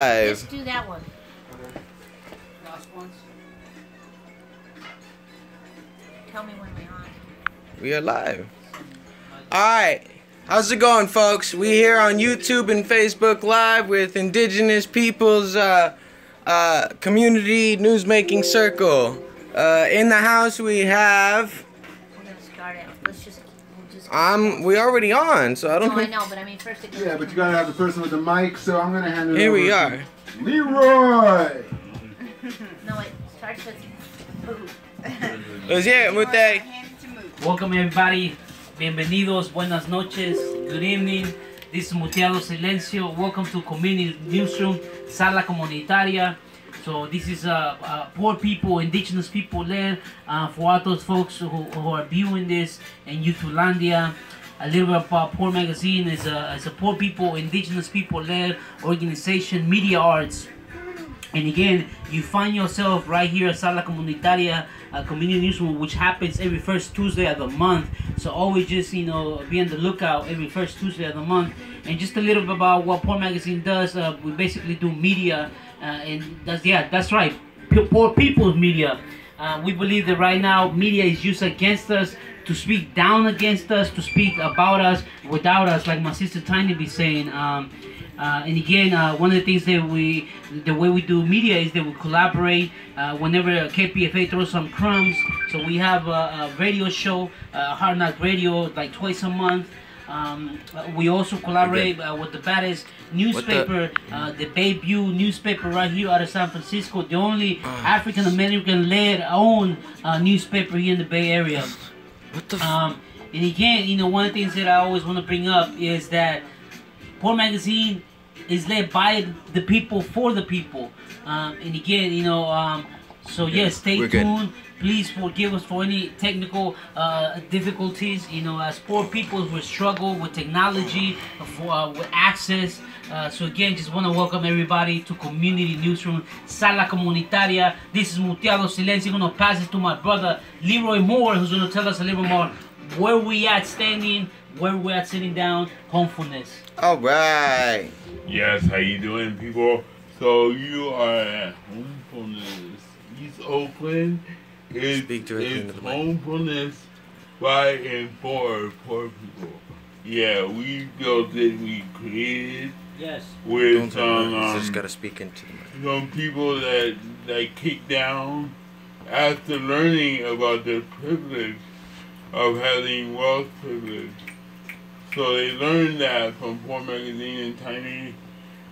Let's do that one. Last ones. Tell me when we're on. We are live. Alright. How's it going, folks? We here on YouTube and Facebook Live with Indigenous Peoples Community Newsmaking Circle. In the house we have... We're going to start out. Let's just... we already on, so I don't... No, I know, but I mean first it goes... Yeah, but you gotta have the person with the mic, so I'm gonna hand it Here over we are. to Leroy! No, it starts with... Let's hear it with that. Welcome everybody. Bienvenidos. Buenas noches. Good evening. This is Muteado Silencio. Welcome to Community Newsroom, Sala Comunitaria. So this is poor people, indigenous people led for all those folks who are viewing this in YouTubelandia. A little bit about Poor Magazine is a poor people, indigenous people led organization, media arts. And again, you find yourself right here at Sala Comunitaria, Community Newsroom, which happens every first Tuesday of the month. So always just, be on the lookout every first Tuesday of the month. And just a little bit about what Poor Magazine does. We basically do media, and that's right, poor people's media. We believe that right now media is used against us, to speak down against us, to speak about us, without us, like my sister Tiny be saying. And again, one of the things that the way we do media is that we collaborate whenever KPFA throws some crumbs. So we have a radio show, Hard Knock Radio, like twice a month. We also collaborate with the baddest newspaper, the Bayview newspaper right here out of San Francisco, the only African American led owned newspaper here in the Bay Area. And again, one of the things that I always want to bring up is that Poor Magazine is led by the people for the people. And again, so yes, stay tuned. Please forgive us for any technical difficulties. As poor people, we struggle with technology, with access. So again, just want to welcome everybody to Community Newsroom, Sala Comunitaria. This is Muteado Silencio. I'm going to pass it to my brother, Leroy Moore, who's going to tell us a little more where we at standing, where we at sitting down, homefulness. All right. Yes, how you doing, people? So you are at Homefulness, East Oakland. It's homefulness by and for poor people. Yeah, we built it, we created. Yes. With just gotta speak into the mic. Some people that kicked down after learning about the privilege of having wealth privilege. So they learned that from Poor Magazine and Tiny,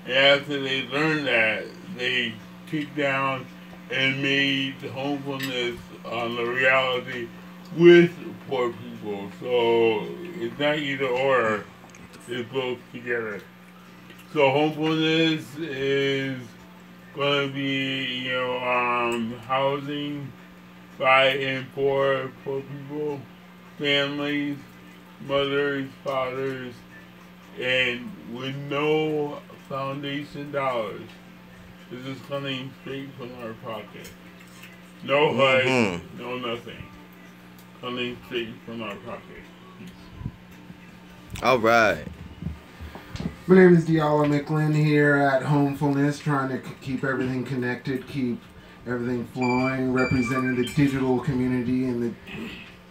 and after they learned that, they kicked down and made homefulness a reality with poor people. So it's not either or, it's both together. So homefulness is going to be, housing by and for poor people, families, mothers, fathers, and with no foundation dollars. This is coming straight from our pocket. No HUD, no nothing. Coming straight from our pocket. All right. My name is Diala McLean here at Homefulness, trying to keep everything connected, keep everything flowing, representing the digital community and the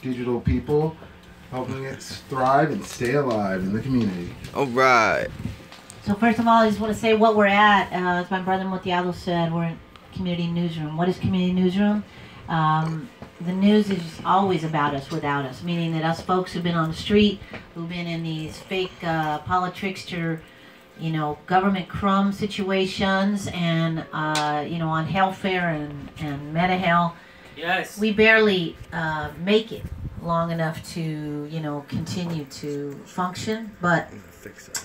digital people, helping it thrive and stay alive in the community. All right. So first of all, I just want to say what we're at. As my brother Muteado said, we're in Community Newsroom. What is Community Newsroom? The news is always about us without us, meaning that us folks who've been on the street, who've been in these fake politrickster, government crumb situations and, on hellfare and meta-hell. Yes. We barely make it long enough to, continue to function, but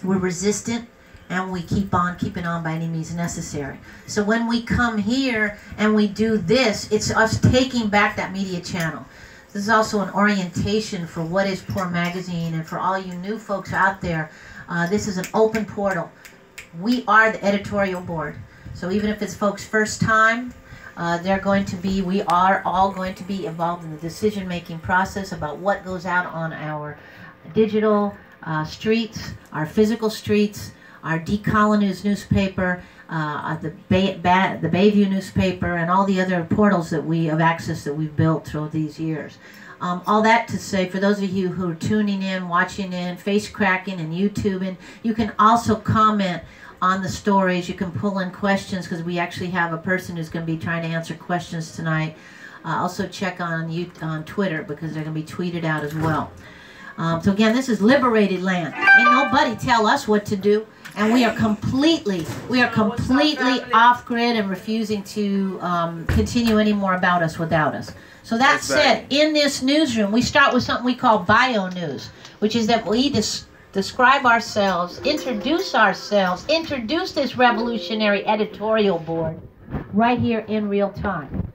we're resistant. And we keep on keeping on by any means necessary. So when we come here and we do this, it's us taking back that media channel. This is also an orientation for what is Poor Magazine, and for all you new folks out there, this is an open portal. We are the editorial board. So even if it's folks' first time, we are all going to be involved in the decision-making process about what goes out on our digital streets, our physical streets, our decolonized newspaper, the Bayview newspaper, and all the other portals that we have access that we've built through these years. All that to say, for those of you who are tuning in, watching in, face cracking and YouTubing, you can also comment on the stories. You can pull in questions, because we actually have a person who's going to be trying to answer questions tonight. Also check on Twitter, because they're going to be tweeted out as well. So again, this is liberated land. Ain't nobody tell us what to do. And we are completely off grid and refusing to continue any more about us without us. So that said, in this newsroom, we start with something we call bio news, which is that we describe ourselves, introduce this revolutionary editorial board right here in real time.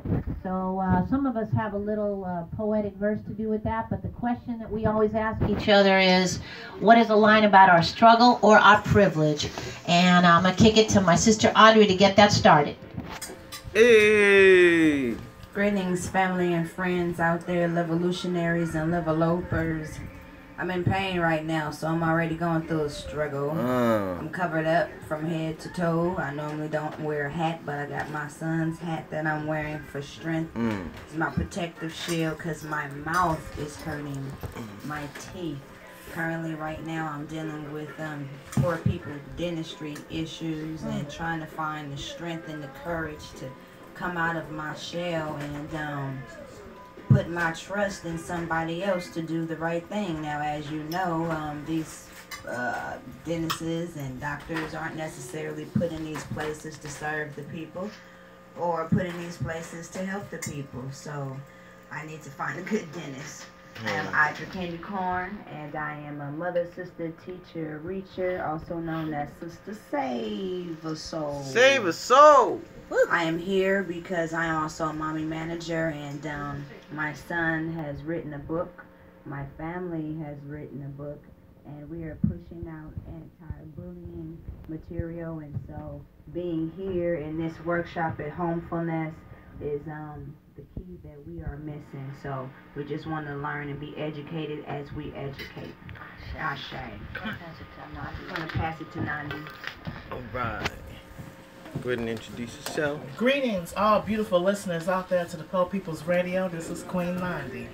So some of us have a little poetic verse to do with that, but the question that we always ask each other is, what is a line about our struggle or our privilege? And I'm going to kick it to my sister Audrey to get that started. Hey! Greetings, family and friends out there, revolutionaries and livelopers. I'm in pain right now, so I'm already going through a struggle. I'm covered up from head to toe. I normally don't wear a hat, but I got my son's hat that I'm wearing for strength. It's my protective shield, because my mouth is hurting, my teeth. Currently, right now, I'm dealing with poor people dentistry issues and trying to find the strength and the courage to come out of my shell and put my trust in somebody else to do the right thing. Now, as you know, these dentists and doctors aren't necessarily put in these places to serve the people or put in these places to help the people. So I need to find a good dentist. I am Audrey Candy Corn, and I am a mother, sister, teacher, reacher, also known as Sister Save a Soul. Save a soul! I am here because I am also a mommy manager, and my son has written a book, my family has written a book, and we are pushing out anti-bullying material. And so being here in this workshop at Homefulness is the key that we are missing. So we just want to learn and be educated as we educate. Ashe. I'm going to pass it to Nandi. All right. Go ahead and introduce yourself. Greetings, all beautiful listeners out there to the Po People's Radio. This is Queen Nandi.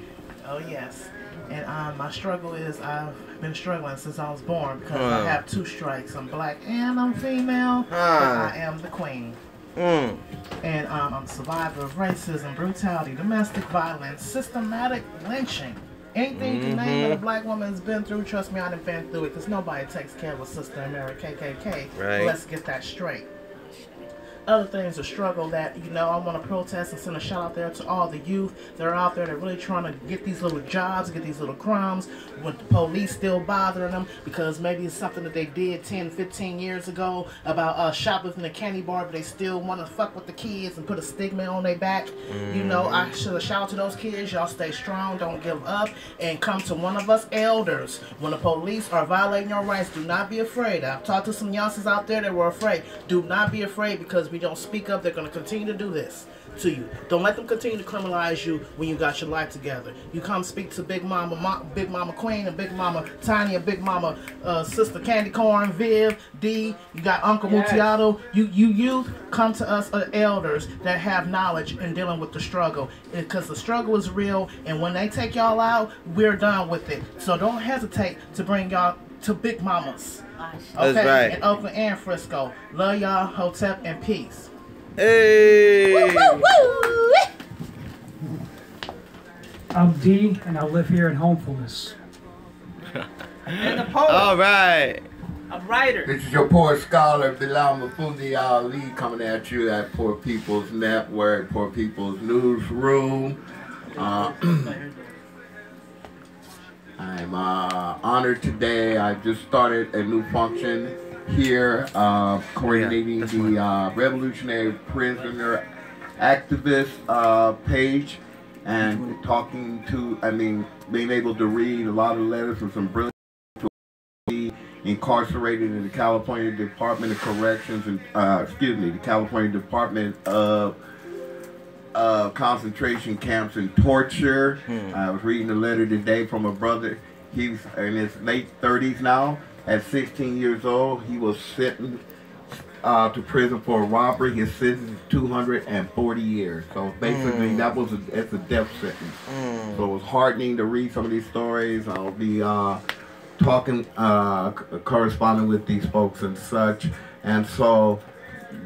Oh yes. And my struggle is I've been struggling since I was born, because I have 2 strikes. I'm black and I'm female, but I am the queen. And I'm a survivor of racism, brutality, domestic violence, systematic lynching. Anything you can name that a black woman has been through, trust me, I done been through it, because nobody takes care of a sister in Mary KKK. Right. Let's get that straight. Other things, a struggle that, I want to protest and send a shout out there to all the youth that are out there that are really trying to get these little jobs, get these little crumbs, with the police still bothering them, because maybe it's something that they did 10, 15 years ago about shoplifting a candy bar, but they still want to fuck with the kids and put a stigma on their back. I should have shout out to those kids. Y'all stay strong, don't give up, and come to one of us elders. When the police are violating your rights, do not be afraid. I've talked to some youngsters out there that were afraid. Do not be afraid, because we don't speak up, they're going to continue to do this to you. Don't let them continue to criminalize you when you got your life together. You come speak to Big Mama Queen and Big Mama Tiny and Big Mama Sister Candy Corn, Viv, D, you got Uncle Mutiato. You come to us elders that have knowledge in dealing with the struggle, because the struggle is real, and when they take y'all out, we're done with it. So don't hesitate to bring y'all to Big Mamas. Okay, that's right. In Oakland and Frisco. Love y'all, Hotep, and peace. Hey! Woo, woo, woo. I'm D, and I live here in Homefulness. And the poet. All right. A writer. This is your poet scholar, Bilal Mafundi Ali, coming at you at Poor People's Network, Poor People's Newsroom. I'm honored today. I just started a new function here, coordinating the Revolutionary Prisoner Activist page, and talking to, being able to read a lot of letters from some brilliant people incarcerated in the California Department of Corrections, and the California Department of concentration camps and torture. I was reading a letter today from a brother. He's in his late 30s now. At 16 years old, he was sentenced to prison for a robbery. His sentence is 240 years. So basically, it's a death sentence. So it was heartening to read some of these stories. I'll be talking, corresponding with these folks and such. And so,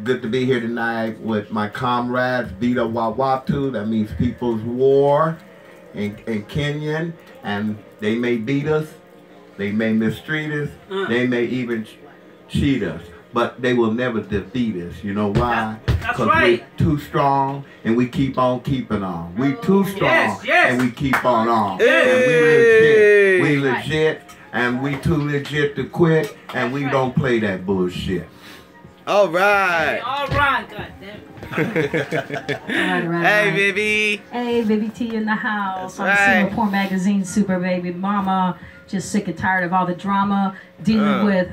good to be here tonight with my comrades, Vita Wawatu, that means People's War in Kenyan. And they may beat us, they may mistreat us, they may even cheat us, but they will never defeat us. You know why? Because we're too strong and we keep on keeping on. We too strong and we keep on. Hey. And we legit, and we too legit to quit, and we don't play that bullshit. All right. All right, goddamn. Hey, baby. Hey, Baby T in the house. That's I'm right. Singapore Magazine Super Baby Mama. Just sick and tired of all the drama dealing with,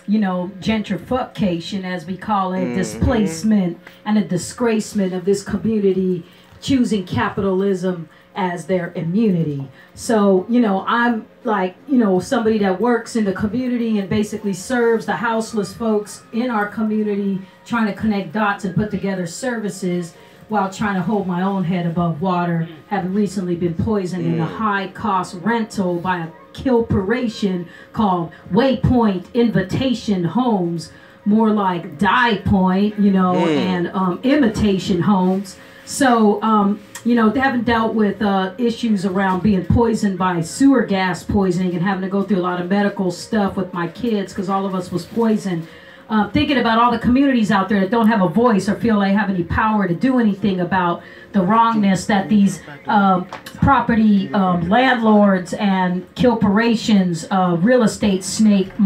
you know, gentrification, as we call it, displacement, and a disgracement of this community choosing capitalism as their immunity. So, you know, I'm like, you know, somebody that works in the community and basically serves the houseless folks in our community, trying to connect dots and put together services while trying to hold my own head above water, having recently been poisoned in a high-cost rental by a corporation called Waypoint Invitation Homes, more like Die Point, you know, and imitation homes. So, you know, they haven't dealt with issues around being poisoned by sewer gas poisoning and having to go through a lot of medical stuff with my kids because all of us was poisoned. Thinking about all the communities out there that don't have a voice or feel they have any power to do anything about the wrongness that these property landlords and corporations, real estate snake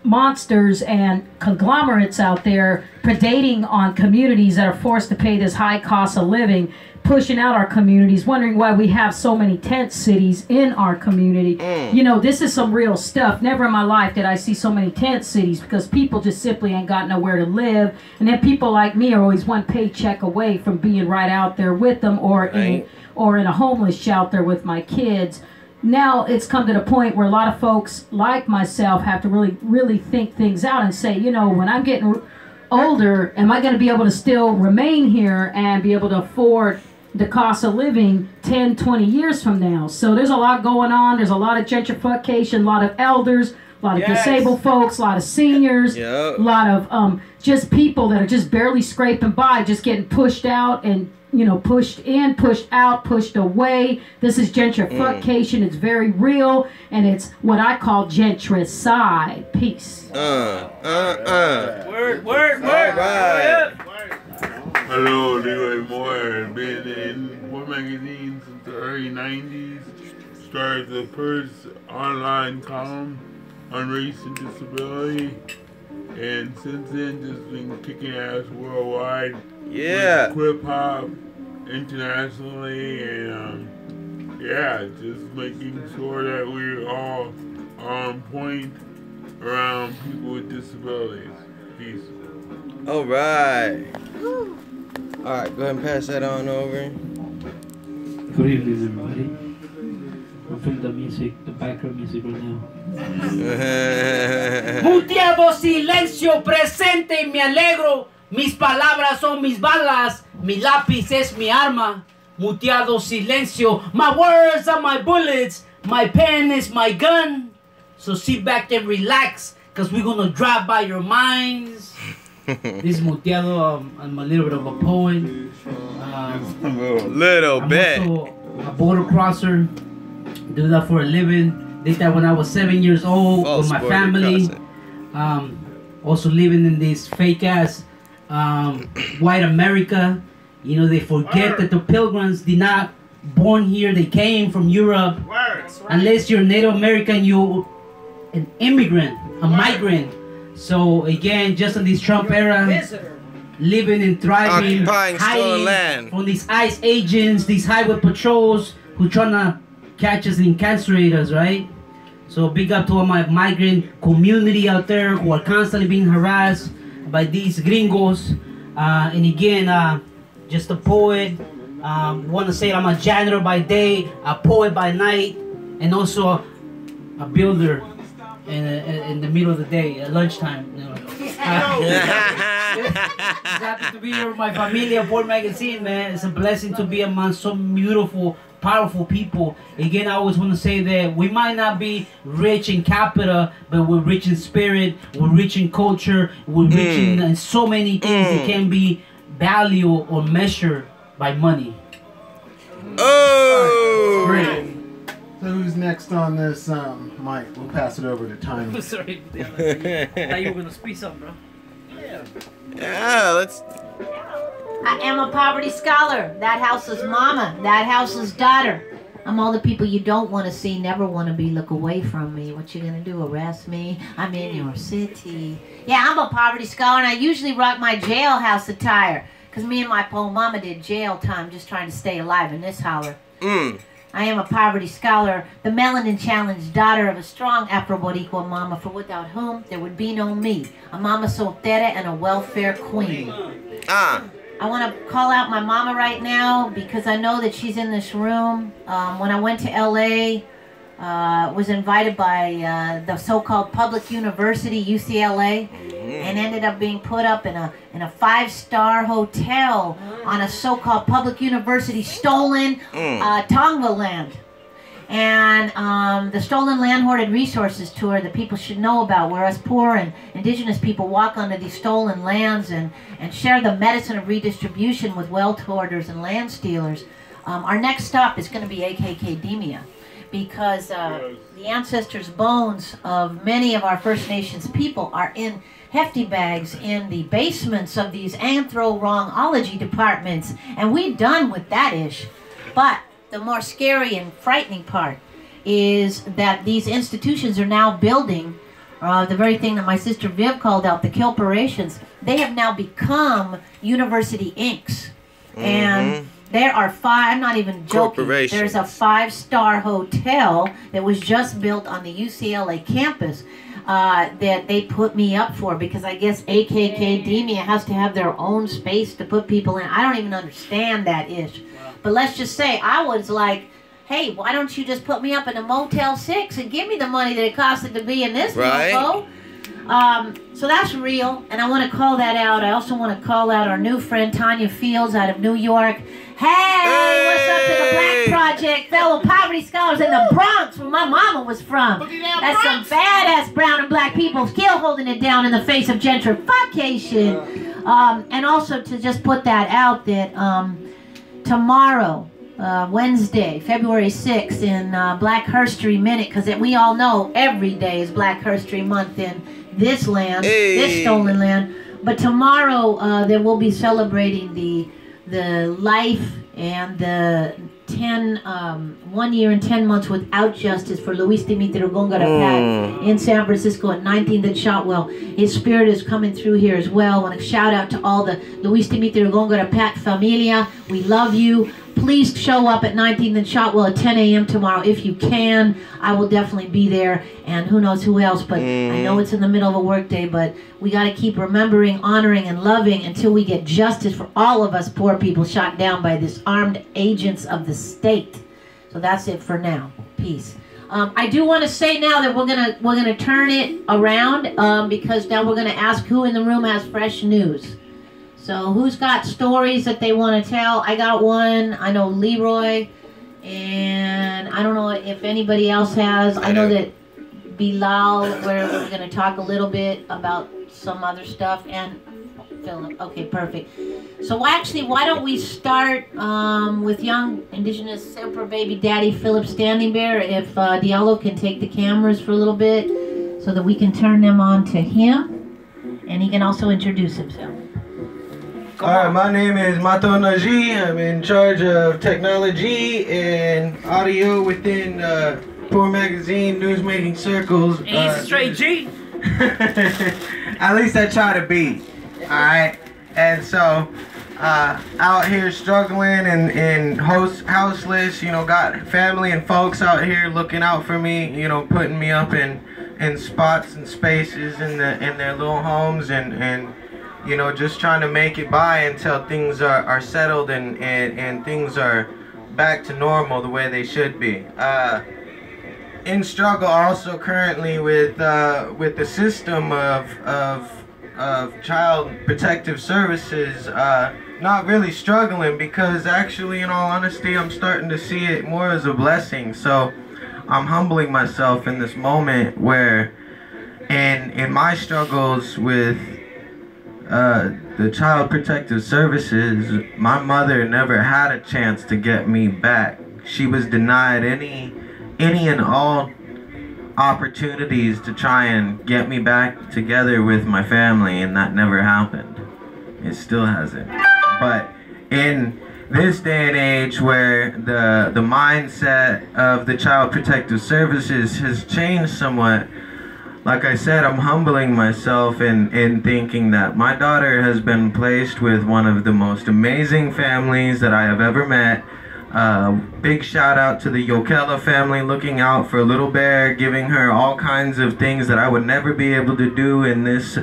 monsters and conglomerates out there predating on communities that are forced to pay this high cost of living, pushing out our communities, wondering why we have so many tent cities in our community. You know, this is some real stuff. Never in my life did I see so many tent cities because people just simply ain't got nowhere to live. And then people like me are always one paycheck away from being right out there with them or in a homeless shelter with my kids. Now it's come to the point where a lot of folks like myself have to really think things out and say, you know, when I'm getting older, am I going to be able to still remain here and be able to afford the cost of living 10, 20 years from now? So there's a lot going on. There's a lot of gentrification, a lot of elders, a lot of disabled folks, a lot of seniors, a lot of just people that are just barely scraping by, just getting pushed out and, you know, pushed in, pushed out, pushed away. This is gentrification. It's very real, and it's what I call gentricide. Peace. Word. Right. Hello, Leroy Moore. I've been in War Magazine since the early 90s. Started the first online column on race and disability. And since then, just been kicking ass worldwide. Yeah. Hip hop internationally, and just making sure that we're all on point around people with disabilities. Peace. All right. All right, go ahead and pass that on over. Good evening, everybody. I'm feeling the music, the background music right now. Muteado silencio presente y me alegro. Mis palabras son mis balas. Mi lápiz es mi arma. Muteado silencio. My words are my bullets. My pen is my gun. So sit back and relax, cause we're gonna drive by your minds. This is Muteado. I'm a little bit of a poet. Little bit. I'm also a border crosser. Do that for a living. Did that when I was 7 years old with my family. Also living in this fake ass white America. You know, they forget that the pilgrims did not born here. They came from Europe. Unless you're Native American, you're an immigrant, a migrant. So again, just in this Trump era, living and thriving, occupying stolen hiding land from these ICE agents, these highway patrols who trying to catch us and incarcerate us, right? So big up to all my migrant community out there who are constantly being harassed by these gringos. And again, just a poet. Want to say I'm a janitor by day, a poet by night, and also a builder in the middle of the day, at lunchtime. You know. Happy to be here with my familia, Board Magazine, man. It's a blessing to be among some beautiful, powerful people. Again, I always want to say that we might not be rich in capita, but we're rich in spirit, we're rich in culture, we're rich in so many things that can be valued or measured by money. Oh! Great. So who's next on this mic? We'll pass it over to Tiny. Sorry, I thought you were going to speak something, bro. Yeah, let's... I am a poverty scholar. That house's mama. That house's daughter. I'm all the people you don't want to see, never want to be. Look away from me. What you gonna do? Arrest me? I'm in your city. Yeah, I'm a poverty scholar, and I usually rock my jailhouse attire. Because me and my poor mama did jail time just trying to stay alive in this holler. I am a poverty scholar, the melanin-challenged daughter of a strong Afro-Boricua mama, for without whom there would be no me. A mama soltera and a welfare queen. I want to call out my mama right now because I know that she's in this room. When I went to LA, was invited by the so-called public university, UCLA, and ended up being put up in a 5-star hotel on a so-called public university stolen Tonga land. And the Stolen Land Hoarded Resources Tour that people should know about, where us poor and indigenous people walk onto these stolen lands and share the medicine of redistribution with wealth hoarders and land stealers. Our next stop is going to be AKKdemia, because the ancestors' bones of many of our First Nations people are in hefty bags in the basements of these anthro-wrongology departments, and we're done with that ish. But the more scary and frightening part is that these institutions are now building the very thing that my sister Viv called out, the kilperations. They have now become university inks. And there are 5, I'm not even joking, there's a 5-star hotel that was just built on the UCLA campus that they put me up for, because I guess AKKdemia has to have their own space to put people in. I don't even understand that ish. But let's just say I was like, hey, why don't you just put me up in a Motel 6 and give me the money that it costed to be in this mofo? So that's real, and I want to call that out. I also want to call out our new friend Tanya Fields out of New York. Hey, what's up to the Black Project, fellow poverty scholars in the Bronx, where my mama was from. That's some badass brown and black people still holding it down in the face of gentrification. And also to just put that out that tomorrow, Wednesday, February 6th, in Black Herstory Minute, because we all know every day is Black Herstory Month in this land, this stolen land. But tomorrow they will be celebrating the life and the 1 year and 10 months without justice for Luis Dimitri Gongora Pat in San Francisco at 19th and Shotwell. His spirit is coming through here as well. I want to shout out to all the Luis Dimitri Gongora Pat familia. We love you. Please show up at 19th and Shotwell at 10 a.m. tomorrow if you can. I will definitely be there, and who knows who else, but I know it's in the middle of a workday, but we got to keep remembering, honoring, and loving until we get justice for all of us poor people shot down by this armed agents of the state. So that's it for now. Peace. I do want to say now that we're gonna turn it around because now we're gonna ask who in the room has fresh news. So who's got stories that they want to tell? I got one. I know Leroy, and I don't know if anybody else has. I know that Bilal, where we're going to talk a little bit about some other stuff, and Philip. Okay, perfect. So actually, why don't we start with young indigenous super baby daddy Philip Standing Bear, if Diallo can take the cameras for a little bit so that we can turn them on to him, and he can also introduce himself. Alright, my name is Mato Naji. I'm in charge of technology and audio within Poor Magazine, newsmaking circles. Straight G. At least I try to be. Alright? And so, out here struggling and houseless, you know, got family and folks out here looking out for me, you know, putting me up in spots and spaces in their little homes and you know, just trying to make it by until things are settled and things are back to normal the way they should be. In struggle also currently with the system of of Child Protective Services, not really struggling, because actually, in all honesty, I'm starting to see it more as a blessing. So I'm humbling myself in this moment where in my struggles with the Child Protective Services, my mother never had a chance to get me back. She was denied any and all opportunities to try and get me back together with my family, and that never happened. It still hasn't. But in this day and age where the mindset of the Child Protective Services has changed somewhat, like I said, I'm humbling myself in thinking that my daughter has been placed with one of the most amazing families that I have ever met. Big shout out to the Yokela family, looking out for Little Bear, giving her all kinds of things that I would never be able to do in this,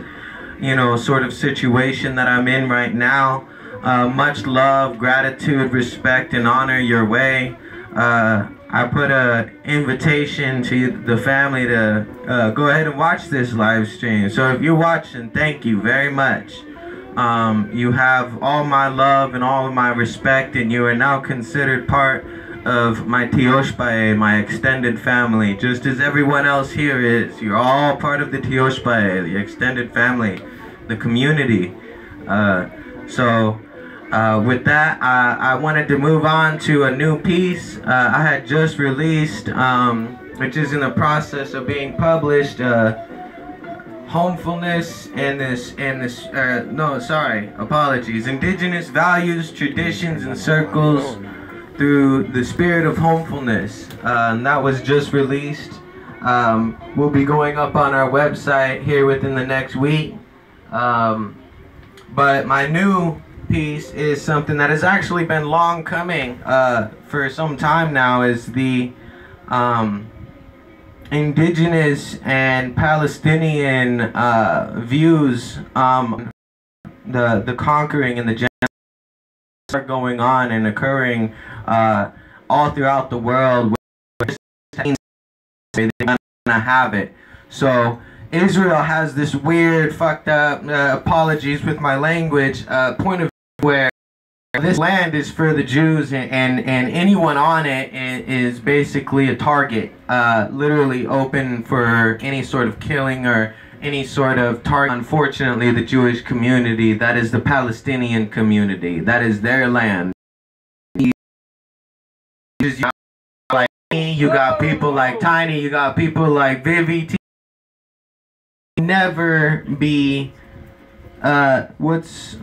you know, sort of situation that I'm in right now. Much love, gratitude, respect, and honor your way. I put a invitation to the family to go ahead and watch this live stream. So if you're watching, thank you very much. You have all my love and all of my respect, and you are now considered part of my Tioshpae, my extended family, just as everyone else here is. You're all part of the Tioshpae, the extended family, the community. With that, I wanted to move on to a new piece I had just released, which is in the process of being published. Homefulness and Indigenous Values, Traditions, and Circles through the Spirit of Homefulness. And that was just released. Will be going up on our website here within the next week. But my new piece is something that has actually been long coming for some time now, is the Indigenous and Palestinian views, the conquering and the genocide are going on and occurring all throughout the world. They're gonna have it. So Israel has this weird, fucked up, apologies with my language, point of view where this land is for the Jews, and anyone on it is basically a target, literally open for any sort of killing or any sort of target. Unfortunately, the Jewish community, that is the Palestinian community, that is their land. Like me, you got people like Tiny, you got people like Vivi. Never be what's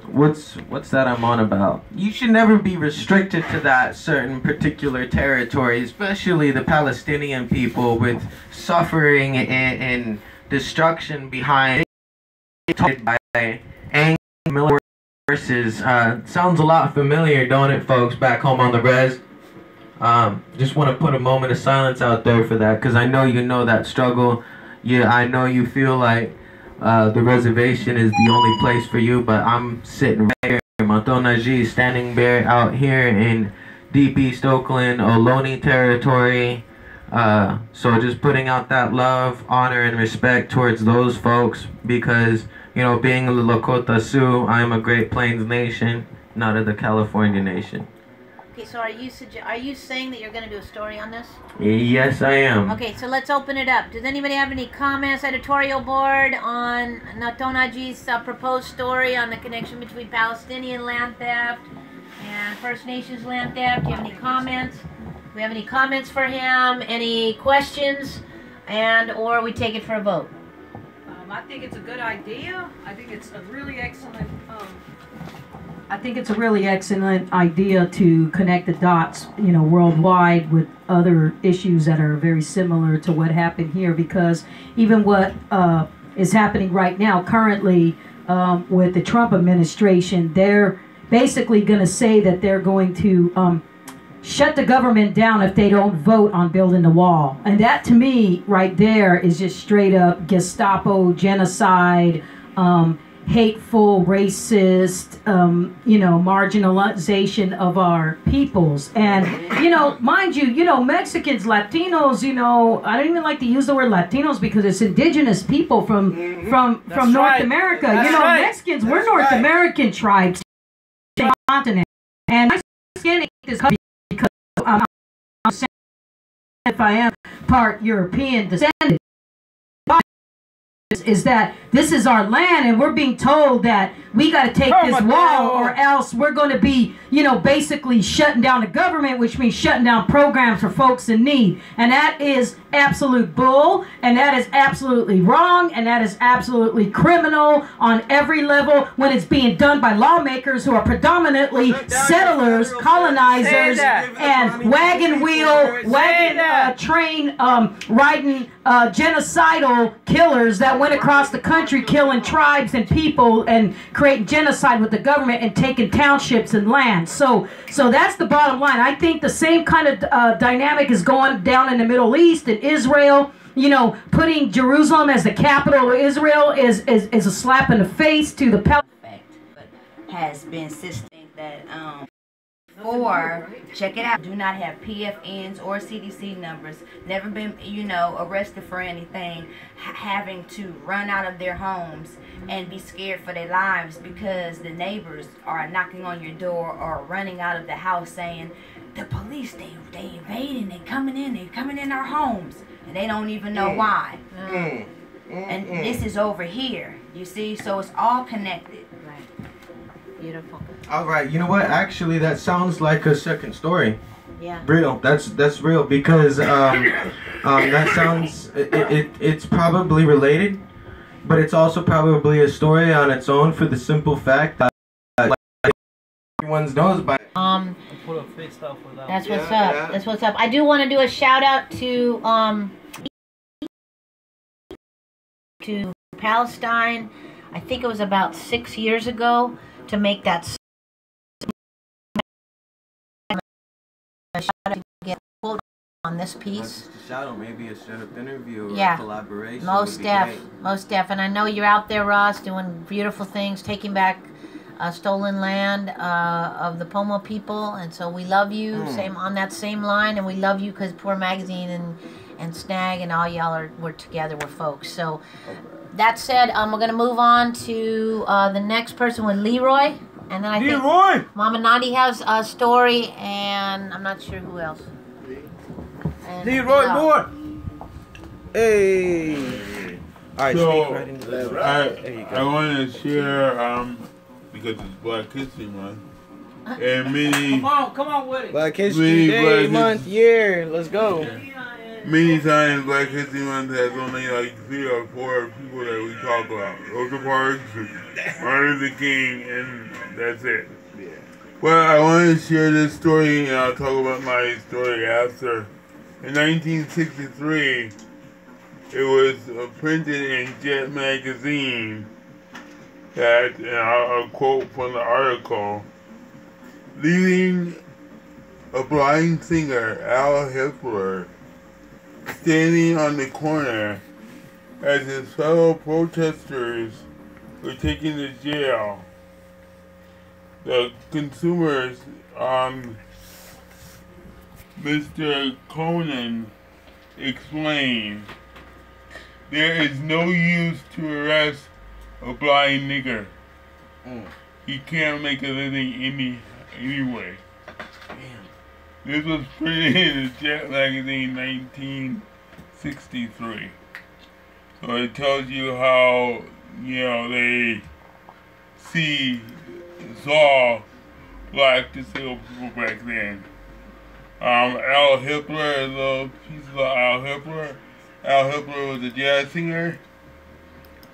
that I'm on about? You should never be restricted to that certain particular territory, especially the Palestinian people, with suffering and destruction behind by angry military forces. Sounds a lot familiar, don't it, folks, back home on the res? Just want to put a moment of silence out there for that, because I know you know that struggle. Yeah, I know you feel like the reservation is the only place for you, but I'm sitting right here in Matonaji, standing bare out here in Deep East Oakland, Ohlone territory. So just putting out that love, honor, and respect towards those folks, because, you know, being a Lakota Sioux, I am a Great Plains nation, not of the California nation. Okay, so are you saying that you're going to do a story on this? Yes, I am. Okay, so let's open it up. Does anybody have any comments, editorial board, on Natonaji's proposed story on the connection between Palestinian land theft and First Nations land theft? Do you have any comments? Do we have any comments for him? Any questions? Or we take it for a vote? I think it's a good idea. I think it's a really excellent idea to connect the dots, you know, worldwide with other issues that are very similar to what happened here, because even what is happening right now currently with the Trump administration, they're basically going to say that they're going to shut the government down if they don't vote on building the wall. And that, to me, right there is just straight up Gestapo, genocide, hateful, racist, marginalization of our peoples. And, mind you, Mexicans, Latinos, I don't even like to use the word Latinos because it's indigenous people from North America. Mexicans, we're North American tribes, continent. And my skin is because I'm if I am part European descendant. Is that this is our land and we're being told that we got to take this wall or else we're going to be, basically shutting down the government, which means shutting down programs for folks in need. And that is absolute bull, and that is absolutely wrong, and that is absolutely criminal on every level when it's being done by lawmakers who are predominantly settlers, colonizers, and train riding genocidal killers that went across the country killing tribes and people and creating genocide with the government and taking townships and land. So that's the bottom line. I think the same kind of dynamic is going down in the Middle East and Israel. Putting Jerusalem as the capital of Israel is a slap in the face to the Palestinians. Has been systemic that or check it out, do not have PFNs or CDC numbers, never been arrested for anything, having to run out of their homes and be scared for their lives because the neighbors are knocking on your door or running out of the house saying the police they invading, they coming in our homes, and they don't even know why. And this is over here, you see, so it's all connected. Beautiful. All right, you know what? Actually, that sounds like a second story. Yeah. Real. That's real because that sounds it's probably related, but it's also probably a story on its own for the simple fact that everyone knows by. That's what's up. Yeah. That's what's up. I do want to do a shout out to Palestine. I think it was about 6 years ago. To make that get pulled on this piece. Shadow, maybe a shut-up interview or a collaboration. Most def. And I know you're out there, Ross, doing beautiful things, taking back stolen land of the Pomo people, and so we love you. Same on that same line, and we love you because Poor Magazine and Snag and all y'all we're together with folks. So. That said, we're going to move on to the next person with Leroy. And then I think Mama Nandi has a story, and I'm not sure who else. And Leroy Moore! Hey! Alright, so, I want to share, because it's Black History Month, and many... Come on with it! Black History Day, month, year, let's go! Many times Black History Month has only like 3 or 4 people that we talk about. Rosa Parks, Martin Luther King, and that's it. Yeah. Well, I want to share this story, and I'll talk about my story after. In 1963, it was printed in Jet magazine that, and I'll quote from the article, leaving a blind singer, Al Hippler, standing on the corner as his fellow protesters were taken to jail. The consumers, Mr. Conan explained, there is no use to arrest a blind nigger. He can't make a living anyway. This was printed in the Jet magazine 1963. So it tells you how, they saw black disabled people back then. Al Hippler, a little piece of Al Hippler. Al Hippler was a jazz singer,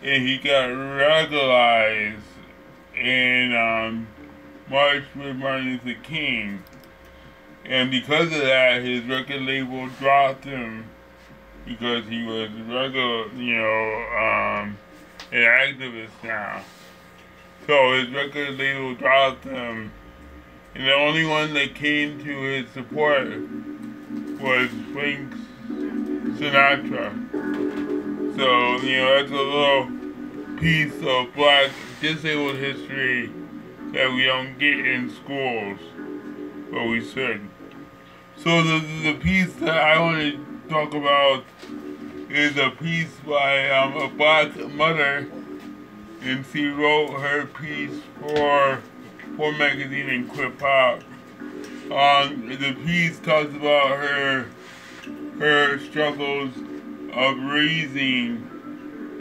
and he got radicalized and marched with Martin Luther King. And because of that, his record label dropped him because he was an activist now. So his record label dropped him, and the only one that came to his support was Frank Sinatra. So, that's a little piece of black disabled history that we don't get in schools, but we should. So the piece that I want to talk about is a piece by a black mother, and she wrote her piece for magazine and Quip Hop. The piece talks about her struggles of raising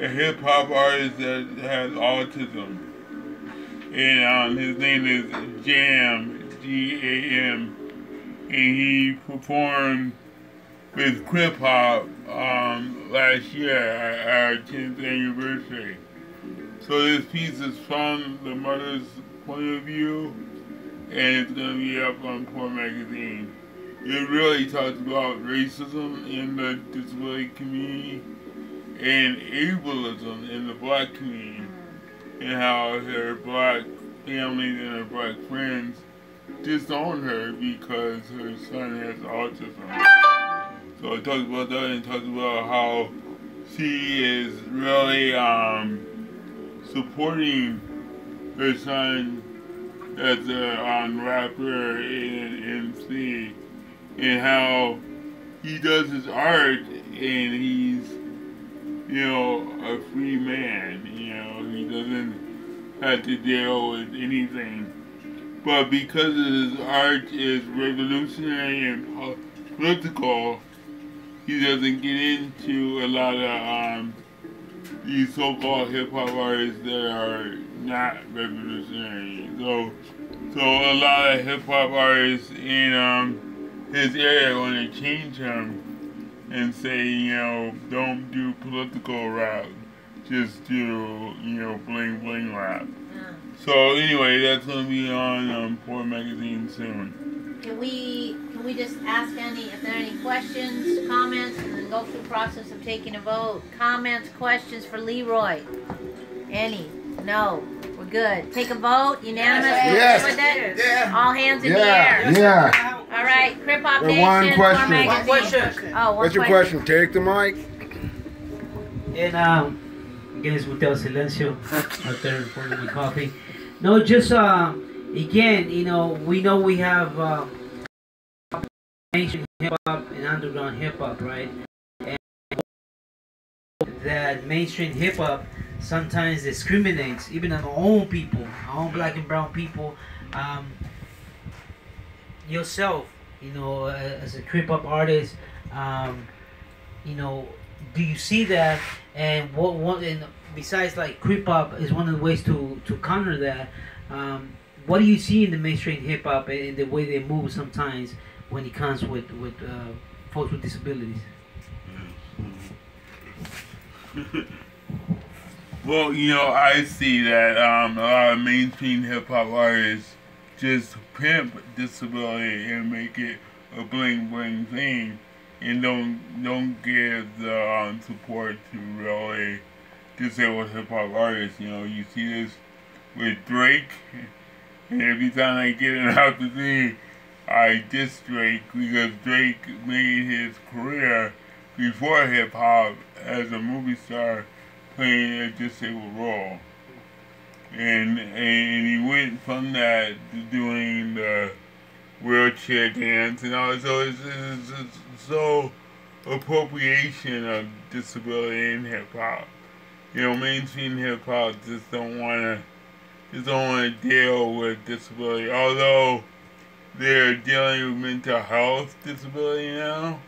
a hip hop artist that has autism, and his name is Jam, G-A-M, and he performed with Quip Hop last year at our 10th anniversary. So this piece is from the mother's point of view, and it's going to be up on Poor Magazine. It really talks about racism in the disability community and ableism in the black community, and how her black families and her black friends disown her because her son has autism. So it talks about that, and it talks about how she is really supporting her son as a rapper in MC, and how he does his art and he's, you know, a free man. You know, he doesn't have to deal with anything. But because his art is revolutionary and political, he doesn't get into a lot of these so-called hip-hop artists that are not revolutionary. So a lot of hip-hop artists in his area want to change him and say, you know, don't do political rap, just do, you know, bling bling rap. So anyway, that's going to be on Poor Magazine soon. Can we just ask if there are any questions, comments, and then go through the process of taking a vote? Comments, questions for Leroy? Any? No. We're good. Take a vote. Unanimous? Yes. With it? Yeah. All hands in the air. Yeah. All right. Crip Hop Nation. One question. One question. Oh, one What's your question? Take the mic. And again, it's Muteado Silencio out there pouring my coffee. No, just again, you know we have mainstream hip hop and underground hip hop, right? And that mainstream hip hop sometimes discriminates even on our own people, our own black and brown people. Yourself, you know, as a hip hop artist, you know, do you see that? And and besides, like, hip hop is one of the ways to counter that. What do you see in the mainstream hip hop and the way they move sometimes when it comes with folks with disabilities? Well, you know, I see that a lot of mainstream hip hop artists just pimp disability and make it a bling bling thing, and don't give the support to really disabled hip hop artists. You know, you see this with Drake, and every time I get an opportunity, I diss Drake because Drake made his career before hip hop as a movie star playing a disabled role. And he went from that to doing the wheelchair dance and all. So it's so appropriation of disability in hip hop. You know, mainstream hip hop just don't wanna deal with disability. Although they're dealing with mental health disability now,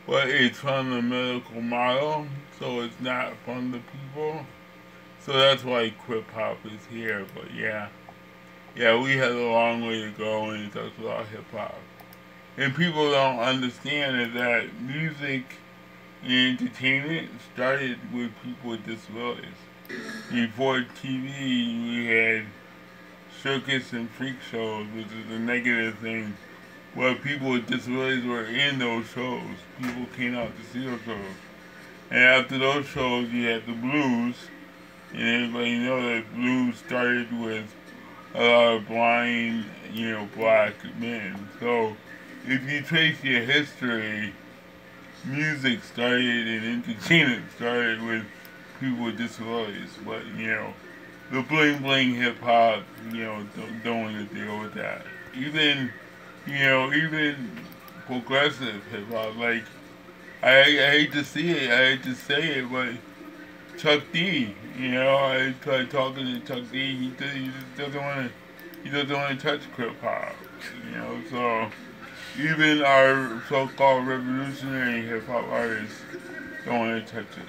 but it's from the medical model, so it's not from the people. So that's why Quip Hop is here. But yeah, we have a long way to go when it talks about hip hop. And people don't understand is that music and entertainment started with people with disabilities. Before TV, we had circus and freak shows, which is a negative thing, where people with disabilities were in those shows. People came out to see those shows. And after those shows, you had the blues, and everybody knows that blues started with a lot of blind, you know, black men. So if you trace your history, music started and entertainment started with people with disabilities. But, you know, the bling bling hip hop, you know, don't want to deal with that. Even, you know, even progressive hip hop, like, I hate to see it, I hate to say it, but Chuck D, you know, I tried talking to Chuck D, he just doesn't want to touch hip hop, you know, so even our so-called revolutionary hip hop artists don't want to touch it.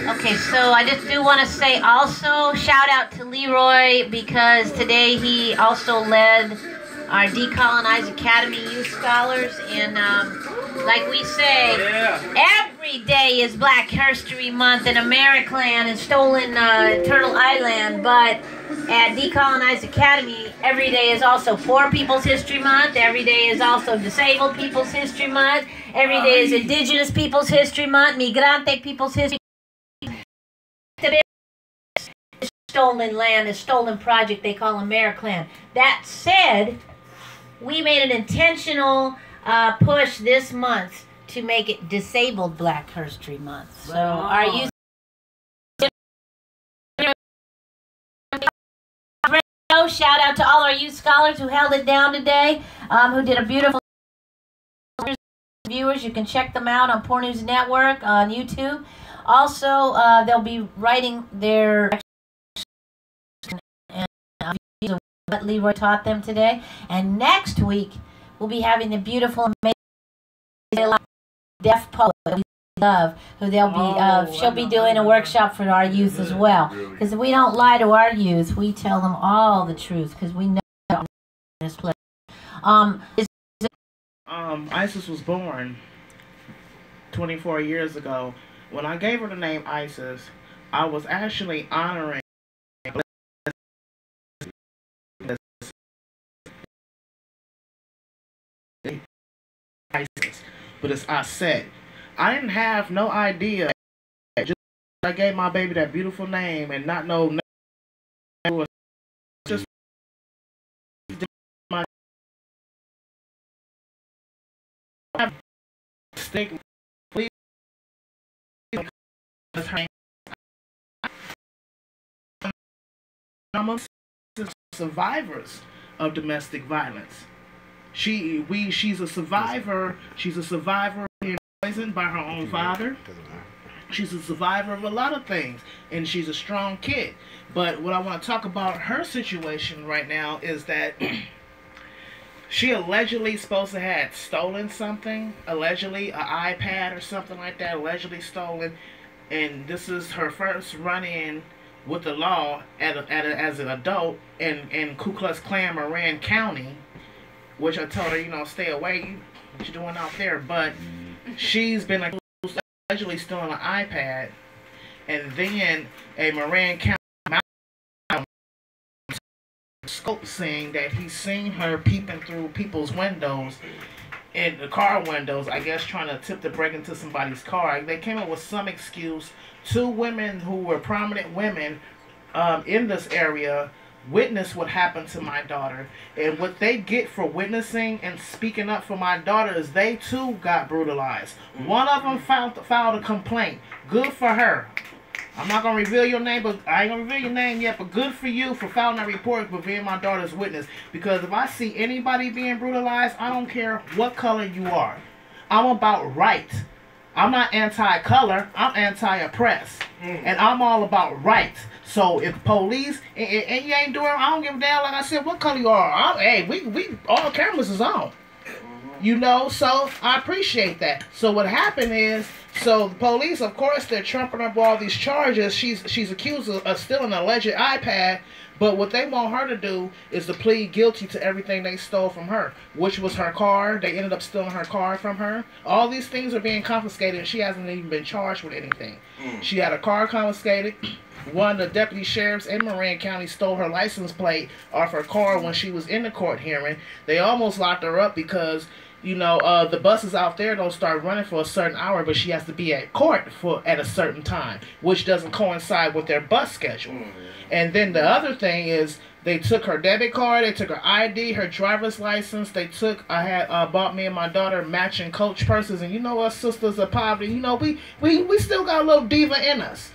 Okay, so I just do want to say also shout out to Leroy because today he also led our Decolonize Academy Youth Scholars, and like we say, every day is Black Herstory Month in Americland and Stolen Turtle Island, but at Decolonize Academy, every day is also Poor People's History Month, every day is also Disabled People's History Month, every day is Indigenous People's History Month, Migrante People's History Month. Stolen land, a stolen project they call Americland. That said, we made an intentional push this month to make it Disabled Black Herstory Month. So our youth shout out to all our youth scholars who held it down today, who did a beautiful viewers. You can check them out on Poor News Network on YouTube. Also, they'll be writing their what Leroy taught them today. And next week, we'll be having the beautiful, amazing deaf poet that we love, who they'll be, she'll be doing a workshop for our youth as well. Because we don't lie to our youth, we tell them all the truth, because we know in this place. Isis was born 24 years ago. When I gave her the name Isis, I was actually honoring Isis, but as I said, I didn't have no idea. Just I gave my baby that beautiful name and not know just my stick. Please, I'm survivors of domestic violence. She's a survivor. She's a survivor of being poisoned by her own father. She's a survivor of a lot of things, and she's a strong kid. But what I want to talk about her situation right now is that she allegedly supposed to have stolen something, allegedly an iPad or something like that, allegedly stolen, and this is her first run-in with the law as an adult in Ku Klux Klan Moran County, which I told her, you know, stay away, what you doing out there. But she's been allegedly stealing an iPad, and then a Moran County scope saying that he's seen her peeping through people's windows, in the car windows, I guess trying to attempt to break into somebody's car. They came up with some excuse. Two women who were prominent women in this area witnessed what happened to my daughter, and what they get for witnessing and speaking up for my daughter is they too got brutalized. One of them filed a complaint. Good for her. I'm not gonna reveal your name, but I ain't gonna reveal your name yet. But good for you for filing that report for being my daughter's witness. Because if I see anybody being brutalized, I don't care what color you are. I'm about right. I'm not anti-color. I'm anti-oppress, and I'm all about right. So if police and you ain't doing, I don't give a damn. Like I said, what color you are? Hey, we all cameras is on. You know, so I appreciate that. So what happened is, so the police, of course, they're trumping up all these charges. She's accused of stealing an alleged iPad, but what they want her to do is to plead guilty to everything they stole from her, which was her car. They ended up stealing her car from her. All these things are being confiscated, and she hasn't even been charged with anything. She had a car confiscated. One of the deputy sheriffs in Moran County stole her license plate off her car when she was in the court hearing. They almost locked her up because You know, the buses out there don't start running for a certain hour, but she has to be at court at a certain time, which doesn't coincide with their bus schedule. And then the other thing is, they took her debit card, they took her ID, her driver's license. I had bought me and my daughter matching Coach purses, and you know us sisters of poverty, you know, we still got a little diva in us.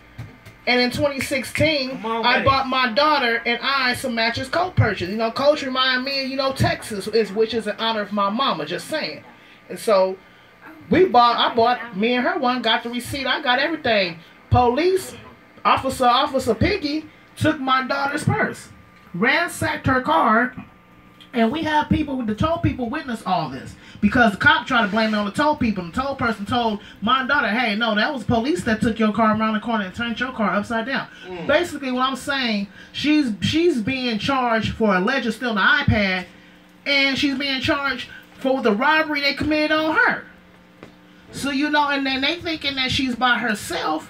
And in 2016, I bought my daughter and I some matches Coach purchase. You know, Coach reminded me of, you know, Texas, which is in honor of my mama, just saying. And so I bought, me and her one, got the receipt, I got everything. Police, Officer Piggy, took my daughter's purse, ransacked her car, and we have the toll people witness all this. Because the cop tried to blame it on the toll people. And the toll person told my daughter, hey, no, that was police that took your car around the corner and turned your car upside down. Basically, what I'm saying, she's being charged for allegedly stealing an iPad, and she's being charged for the robbery they committed on her. So, you know, and then they thinking that she's by herself.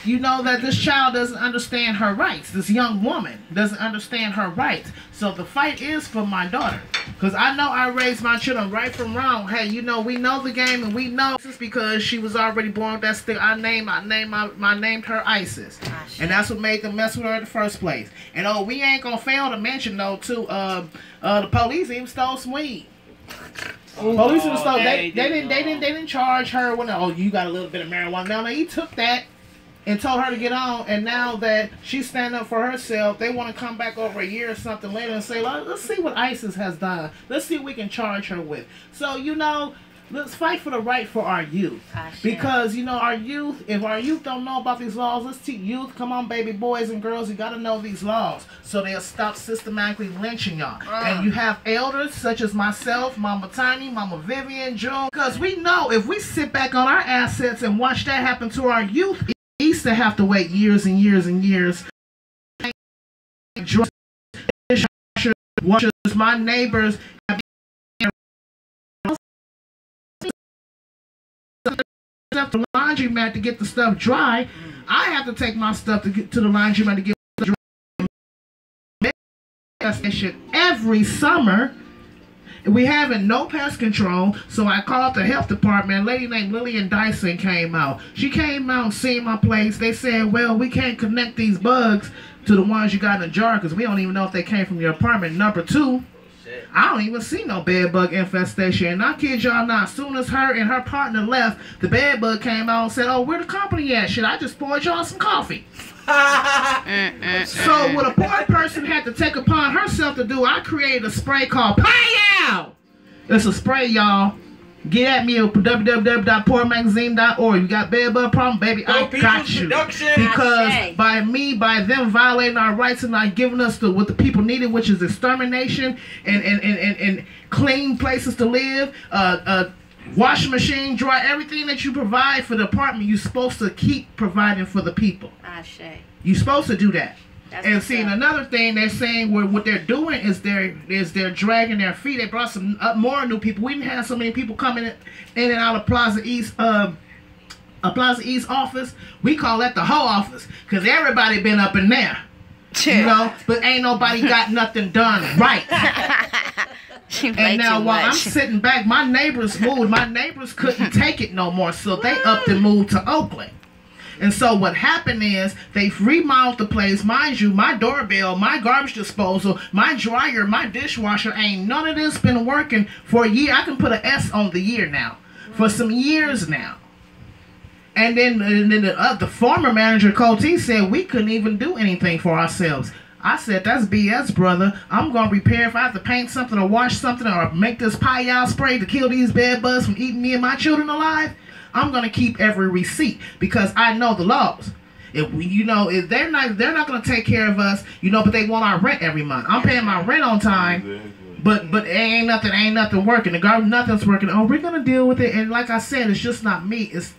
You know that this child doesn't understand her rights. This young woman doesn't understand her rights. So the fight is for my daughter. Because I know I raised my children right from wrong. Hey, you know, we know the game, and we know this is because she was already born with that still. I named her Isis. And that's what made them mess with her in the first place. And we ain't gonna fail to mention though too, the police even stole some weed. Police even stole, they didn't charge her when you got a little bit of marijuana. No, he took that and told her to get on, and now that she's standing up for herself, they want to come back over a year or something later and say, let's see what ISIS has done. Let's see what we can charge her with. So, you know, let's fight for the right for our youth. Because, you know, if our youth don't know about these laws, let's teach youth, come on, baby boys and girls, you got to know these laws so they'll stop systematically lynching y'all. And you have elders such as myself, Mama Tiny, Mama Vivian, June, because we know if we sit back on our assets and watch that happen to our youth, used to have to wait years and years and years. My neighbors have the laundromat to get the stuff dry. I have to take my stuff to get to the laundromat to get the dry. Every summer. We having no pest control, so I called the health department. A lady named Lillian Dyson came out. She came out and seen my place. They said, well, we can't connect these bugs to the ones you got in the jar because we don't even know if they came from your apartment. Number two, I don't even see no bed bug infestation. And I kid y'all not, as soon as her and her partner left, the bed bug came out and said, oh, where the company at? Shit, I just poured y'all some coffee. So what a poor person had to take upon herself to do, I created a spray called Pay-Out. It's a spray, y'all. Get at me at www.poormagazine.org. You got bed bug problem, baby, I got you. Because by them violating our rights and not giving us what the people needed, which is extermination and clean places to live, washing machine, dry, everything that you provide for the apartment, you're supposed to keep providing for the people. You're supposed to do that. And seeing another thing, they're saying what they're doing is they're dragging their feet. They brought some more new people. We didn't have so many people coming in and out of Plaza East office. We call that the hoe office because everybody been up in there. You know, but ain't nobody got nothing done right. And now while I'm sitting back, my neighbors moved. My neighbors couldn't take it no more, so they upped and moved to Oakland. And so what happened is they've remodeled the place. Mind you, my doorbell, my garbage disposal, my dryer, my dishwasher, ain't none of this been working for a year. I can put an S on the year now. For some years now. And then the former manager, Cote, said we couldn't even do anything for ourselves. I said, that's BS, brother. I'm going to repair if I have to paint something or wash something or make this Pay-Out spray to kill these bed bugs from eating me and my children alive. I'm going to keep every receipt because I know the laws. If they're not going to take care of us, but they want our rent every month. I'm paying my rent on time, but ain't nothing working. The government, nothing's working. Oh, we're going to deal with it. And like I said, it's just not me. It's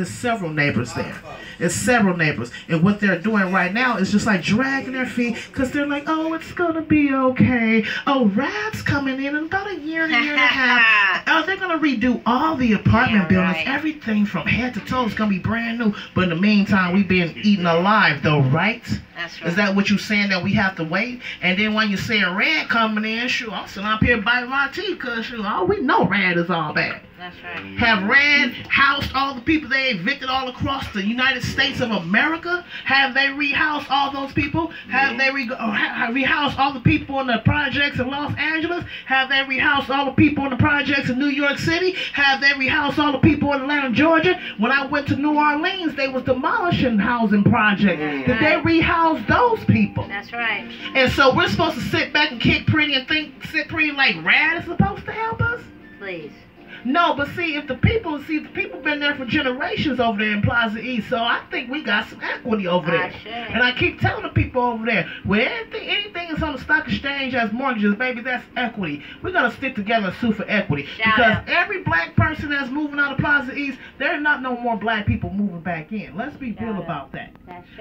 several neighbors there. It's several neighbors. And what they're doing right now is just like dragging their feet because they're like, oh, it's going to be okay. Oh, Rad's coming in about a year and a half. Oh, they're going to redo all the apartment buildings. Right. Everything from head to toe is going to be brand new. But in the meantime, we've been eaten alive though, right? That's right. Is that what you saying, that we have to wait? And then when you say Rad coming in, shoot, I'm sitting up here biting my teeth because, shoot, all we know Rad is all bad. That's right. Have Rad housed all the people they evicted all across the United States of America? Have they rehoused all those people? Have they rehoused all the people in the projects in Los Angeles? Have they rehoused all the people in the projects in New York City? Have they rehoused all the people in Atlanta, Georgia? When I went to New Orleans, they was demolishing housing projects. Did they rehouse those people? That's right. And so we're supposed to sit back and kick pretty and sit pretty like Rad is supposed to help us? Please. No, but see, the people been there for generations over there in Plaza East, so I think we got some equity over there. And I keep telling the people over there, well, anything is on the stock exchange as mortgages, baby, that's equity. We gotta stick together and sue for equity. Because every black person that's moving out of Plaza East, there are not no more black people moving back in. Let's be real about that.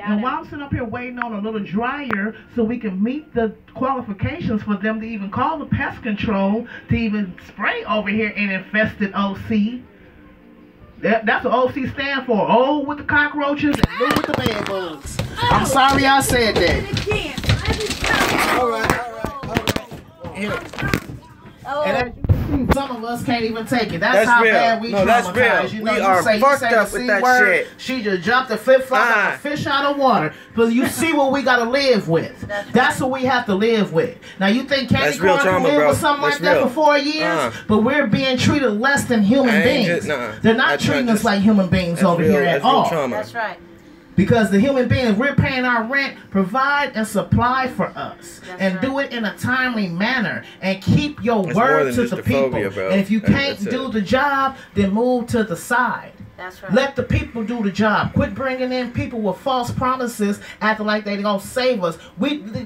And while I'm sitting up here waiting on a little dryer so we can meet the qualifications for them to even call the pest control to even spray over here and infest OC. That's what OC stand for. Old with the cockroaches and new with the bed bugs. I'm sorry I said that. All right. Here. And as you can see, some of us can't even take it. That's how real. bad we traumatized. You know, we you are say fucked up the with C that word, shit. she just jumped a flip-flop like a fish out of water. But you see what we gotta live with. That's what we have to live with. Now you think Candy Corn can live with something like that for 4 years? But we're being treated less than human beings. They're not treating us like human beings over here at all. That's right. Because the human beings, we're paying our rent, provide and supply for us. And do it in a timely manner. And keep your word to the people. And if you can't do the job, then move to the side. That's right. Let the people do the job. Quit bringing in people with false promises, acting like they're going to save us.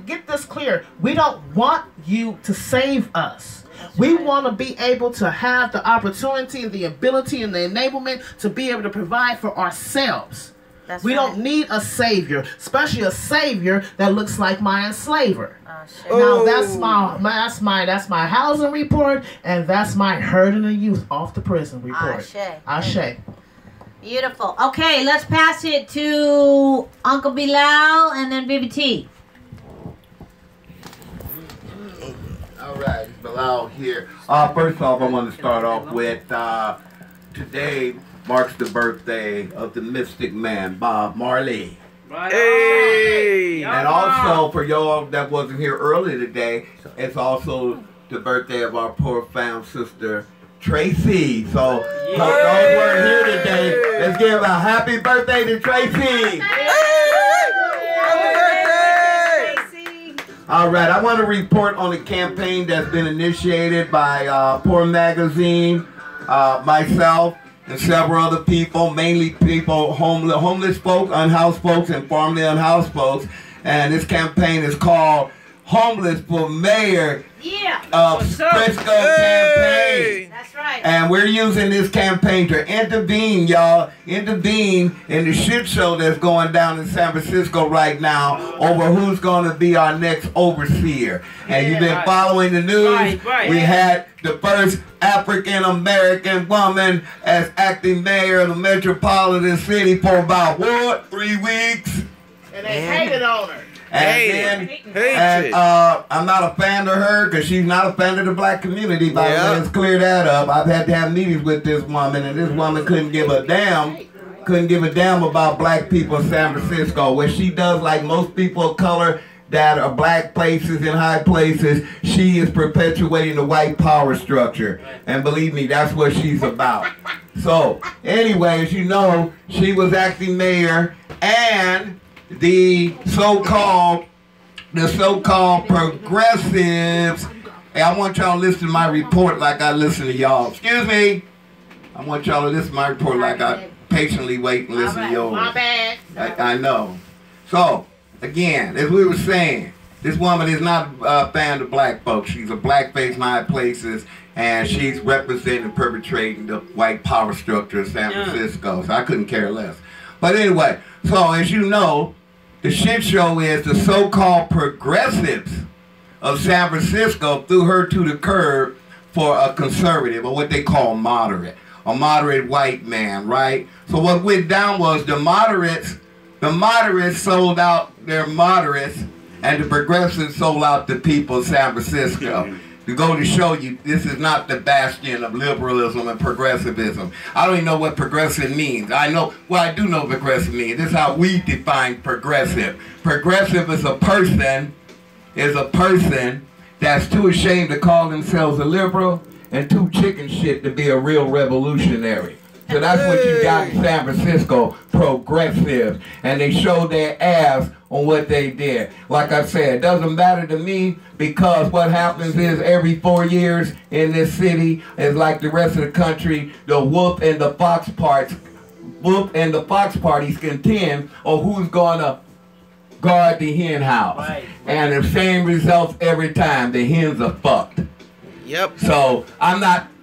Get this clear. We don't want you to save us. We want to be able to have the opportunity, the ability, and the enablement to be able to provide for ourselves. We don't need a savior, especially a savior that looks like my enslaver. Now that's my housing report, and that's my herding the youth off the prison report. Ashe. Beautiful. Okay, let's pass it to Uncle Bilal and then Bibi T. All right, it's Bilal here. First off, I want to start off with today marks the birthday of the mystic man, Bob Marley. Hey! And also, for y'all that wasn't here earlier today, it's also the birthday of our poor found sister, Tracy. So, those who are here today, let's give a happy birthday to Tracy. All right, I want to report on a campaign that's been initiated by Poor Magazine, myself, and several other people, mainly people, homeless folks, unhoused folks, and formerly unhoused folks. And this campaign is called Homeless for Mayor of Frisco Campaign. That's right. And we're using this campaign to intervene, y'all, in the shit show that's going down in San Francisco right now over who's going to be our next overseer. And you've been following the news. We had the first African-American woman as acting mayor of the metropolitan city for about, 3 weeks? And they hated on her. I'm not a fan of her because she's not a fan of the black community. By the way, let's clear that up. I've had to have meetings with this woman, and this woman couldn't give a damn about black people in San Francisco. What she does, like most people of color that are black places in high places, she is perpetuating the white power structure. And believe me, that's what she's about. So, anyway, as you know, she was acting mayor, and the so-called progressives. Hey, I want y'all to listen to my report like I listen to y'all. Excuse me. I want y'all to listen to my report like I patiently wait and listen to yours. My bad. I know. So, again, as we were saying, this woman is not a fan of black folks. She's a blackface in high places, and she's representing and perpetrating the white power structure of San Francisco. So I couldn't care less. But anyway, so as you know, the shit show is the so-called progressives of San Francisco threw her to the curb for a conservative, or what they call moderate, a moderate white man, right? So what went down was the moderates The moderates sold out their moderates, and the progressives sold out the people of San Francisco. To go to show you, this is not the bastion of liberalism and progressivism. I don't even know what progressive means. I do know what progressive means. This is how we define progressive. Progressive is a person that's too ashamed to call themselves a liberal and too chicken shit to be a real revolutionary. So that's what you got in San Francisco, progressive. And they showed their ass on what they did. Like I said, it doesn't matter to me, because what happens is every 4 years in this city is like the rest of the country, the Wolf and the Fox parties contend on who's gonna guard the hen house. Right. And the same results every time. The hens are fucked. Yep. So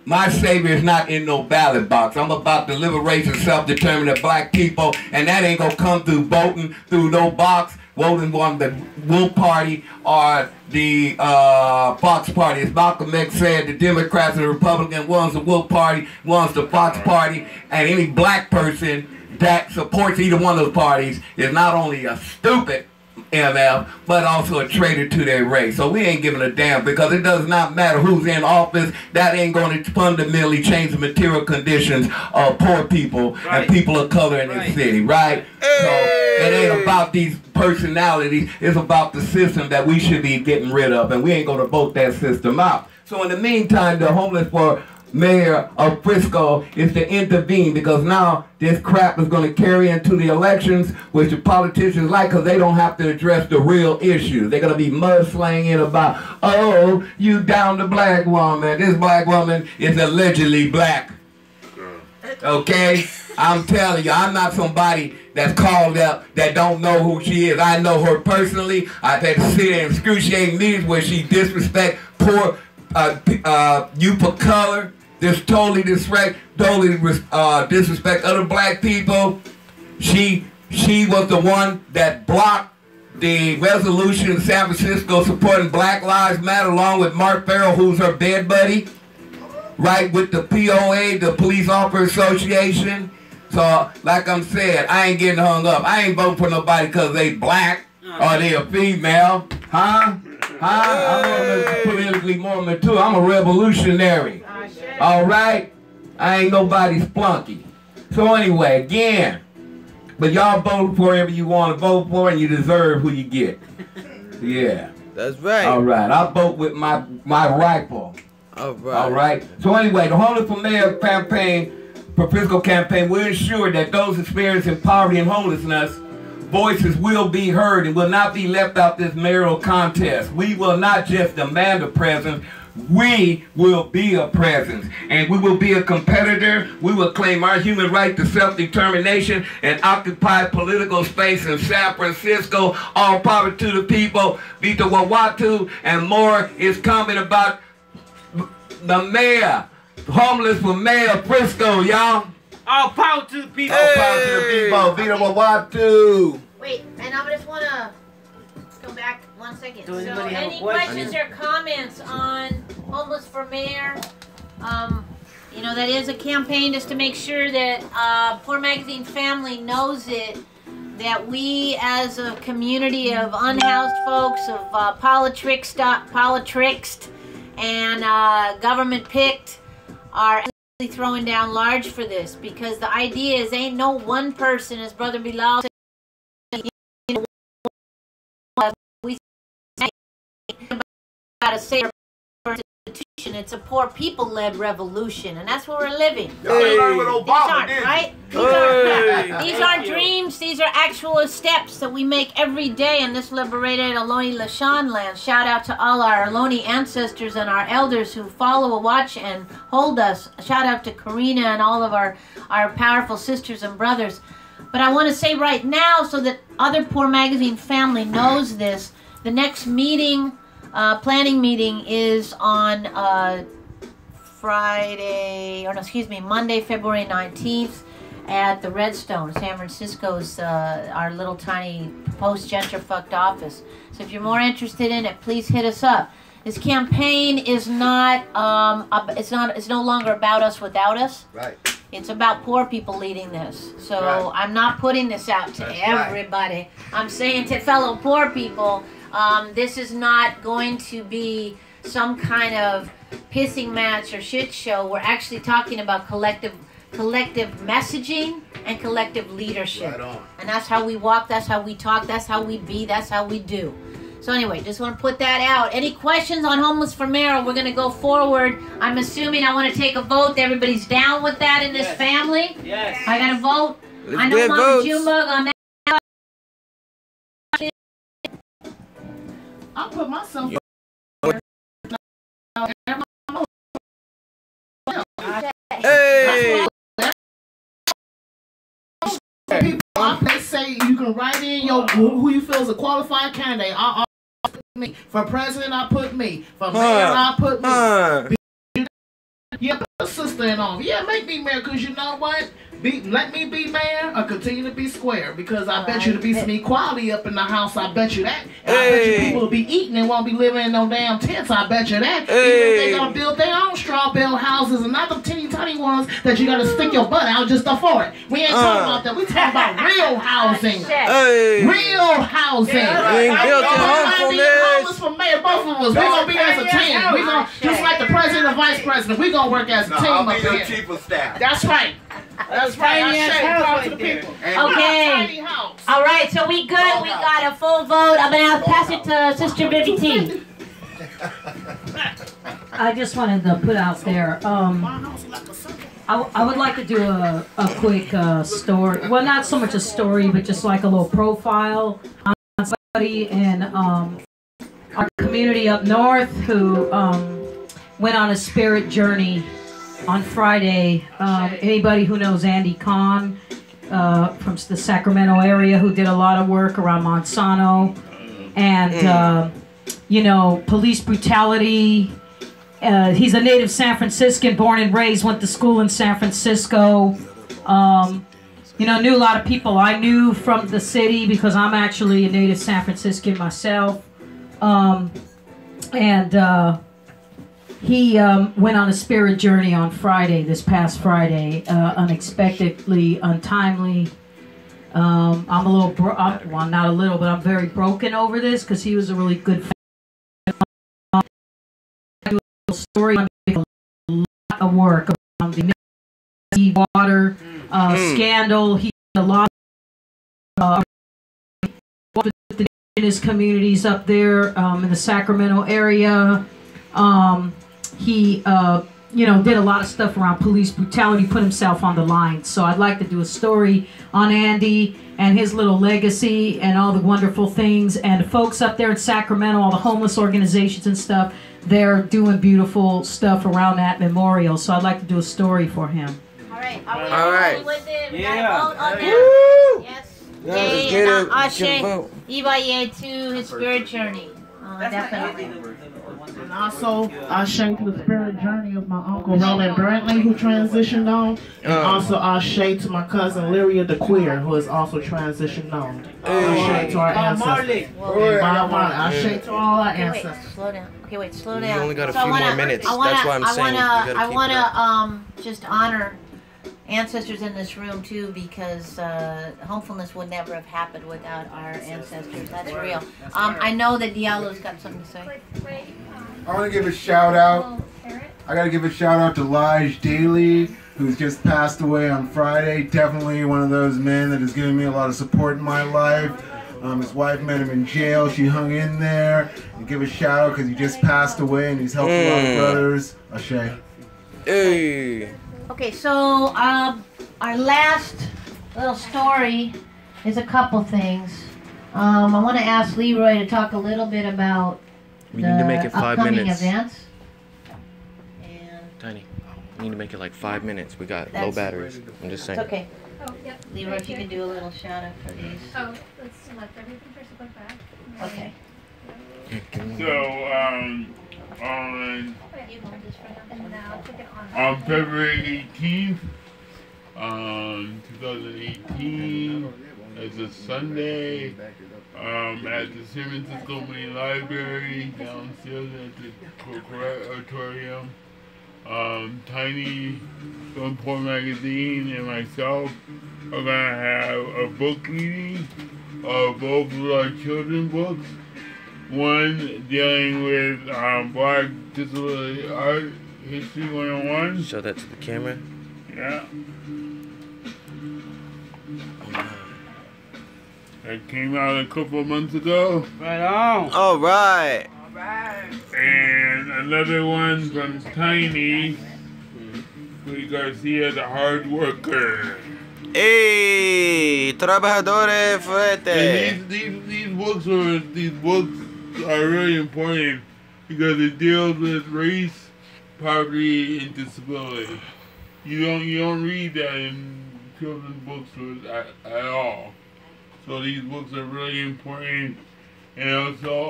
my savior is not in no ballot box. I'm about the liberation, self-determined of black people, and that ain't gonna come through voting through no box, voting on the Wolf Party or the Fox Party. As Malcolm X said, the Democrats and the Republicans, one's the Wolf Party, one's the Fox Party, and any black person that supports either one of those parties is not only a stupid MF, but also a traitor to their race. So we ain't giving a damn, because it does not matter who's in office. That ain't going to fundamentally change the material conditions of poor people and people of color in this city, right? Hey. So it ain't about these personalities. It's about the system that we should be getting rid of, and we ain't going to vote that system out. So in the meantime, the homeless for mayor of Frisco is to intervene, because now this crap is going to carry into the elections, which the politicians like, because they don't have to address the real issues. They're going to be mudslinging about, oh, you down the black woman. This black woman is allegedly black. Okay? I'm telling you, I'm not somebody that's called up that don't know who she is. I know her personally. I've had to sit in excruciating meetings where she disrespect poor youth of color. This totally disrespect other black people. She was the one that blocked the resolution in San Francisco supporting Black Lives Matter, along with Mark Farrell, who's her bed buddy, right, with the POA, the Police Officer Association. So, like I'm saying, I ain't getting hung up. I ain't voting for nobody because they black or they a female, huh? I'm politically more mature. I'm a revolutionary. All right? I ain't nobody's flunky. So anyway, again, but y'all vote for whoever you want to vote for, and you deserve who you get. Yeah. That's right. All right. I vote with my rifle. All right. All right. So anyway, the Homeless for Mayor campaign, for Frisco campaign, will ensure that those experiencing poverty and homelessness voices will be heard and will not be left out this mayoral contest. We will not just demand a presence, we will be a presence, and we will be a competitor. We will claim our human right to self-determination and occupy political space in San Francisco. All power to the people. Vita Wawatu, and more is coming about the mayor. Homeless for Mayor of Frisco, y'all. All power to the people. All power to the people. Vita Wawatu. Wait, and I just want to go back 1 second. So any questions or comments on Homeless for Mayor? You know, that is a campaign just to make sure that Poor Magazine family knows it, that we as a community of unhoused folks, of politrixed and government picked, are throwing down large for this, because the idea is ain't no one person, as Brother Bilal said, we got to say institution. It's a poor people-led revolution, and that's where we're living. These aren't dreams. These are actual steps that we make every day in this liberated Ohlone Lashan land. Shout out to all our Ohlone ancestors and our elders who follow, watch, and hold us. Shout out to Karina and all of our powerful sisters and brothers. But I want to say right now, so that other Poor Magazine family knows this, the next meeting, planning meeting, is on Monday, February 19th at the Redstone, San Francisco's, our little tiny post-gentrifucked office. So if you're more interested in it, please hit us up. This campaign is not, it's no longer about us without us. Right. It's about poor people leading this. So Right. I'm not putting this out to everybody. I'm saying to fellow poor people, this is not going to be some kind of pissing match or shit show. We're actually talking about collective messaging and collective leadership. Right on. And that's how we walk, that's how we talk, that's how we be, that's how we do. So anyway, just want to put that out. Any questions on Homeless for Mayor? We're going to go forward. I'm assuming I want to take a vote. Everybody's down with that in this family? Yes. I got to vote. Let's I know get Mama votes. Junebug on that. I'll put myself. Hey! People, they say you can write in your who you feel is a qualified candidate. I put me. For president, I put me. For mayor, I put me. Yeah, put a sister in on. Yeah, make me mayor, because you know what? Let me be mayor or continue to be square, because I bet you to be some equality up in the house. I bet you that. And I bet you people will be eating and won't be living in no damn tents. I bet you that. Even if they gonna build their own straw bale houses and not the teeny tiny ones that you gotta stick your butt out just to afford it. We ain't talking about that. We talking about real housing. Real housing. Homeless for mayor, both of us. We gonna be as a team. We gonna just like the president and vice president. We gonna work as a team I'll up be your here. chief of staff. That's right. That's right. I shake talk to the people. Okay. All right, so we good. We got a full vote. I'm going to pass it to Sister Vivi T. I just wanted to put out there, I would like to do a quick story. Well, not so much a story, but just like a little profile on somebody in our community up north who went on a spirit journey on Friday. Anybody who knows Andy Kahn from the Sacramento area, who did a lot of work around Monsanto and you know, police brutality. He's a native San Franciscan, born and raised, went to school in San Francisco. You know, knew a lot of people I knew from the city because I'm actually a native San Franciscan myself. He went on a spirit journey on Friday, this past Friday, unexpectedly, untimely. I'm a little, well, not a little, but I'm very broken over this because he was a really good friend. Story, a lot of work around the water scandal. He did a lot of indigenous communities up there in the Sacramento area. He you know, did a lot of stuff around police brutality, put himself on the line. So I'd like to do a story on Andy and his little legacy and all the wonderful things. And the folks up there in Sacramento, all the homeless organizations and stuff, they're doing beautiful stuff around that memorial. So I'd like to do a story for him. All right. Are we All right. with it? We Yeah. got a vote on that? Woo! Yes. Let's Yay, get and a Ashe, vote. Ibaye to his spirit journey. Definitely. And also, I shake the spirit journey of my uncle Roland Brantley, who transitioned on. And also, I shake to my cousin Lyria DeQueer, who has also transitioned on. I shake to our ancestors. And Bob Marley. I shake to all our Okay, wait, ancestors. slow down. Okay, wait, slow You down. only got a So I few more wanna- minutes. I wanna- That's why I'm saying you gotta I keep want it up. to just honor ancestors in this room too, because homefulness would never have happened without our ancestors. That's real. I know that Diallo's got something to say. I want to give a shout out. I got to give a shout out to Lige Daly, who's just passed away on Friday. Definitely one of those men that has given me a lot of support in my life. His wife met him in jail. She hung in there. And give a shout out because he just passed away and he's helped a lot of brothers. Ashe. Hey. Okay, so our last little story is a couple things. I want to ask Leroy to talk a little bit about We need to make it 5 upcoming minutes. events. Tiny. We need to make it like 5 minutes. We got low That's- batteries. I'm just saying. It's okay. Oh, yep. Leroy, if you can do a little shout out for these. Oh, let's select everything first, look back. Okay. So, on You hold this for now, and now click it on February 18th, 2018, it's a Sunday, at the San Francisco Main Library, downstairs at the Auditorium. Tiny from Poor Magazine and myself are gonna have a book reading of both of our children's books. One dealing with Black Disability Art History 101. Show that to the camera. Yeah. That came out a couple of months ago. Right on. All right. And another one from Tiny, with Garcia, the hard worker. Hey, trabajadores fuerte. And these books are really important because it deals with race, poverty, and disability. You don't read that in children's books at all. So these books are really important. And also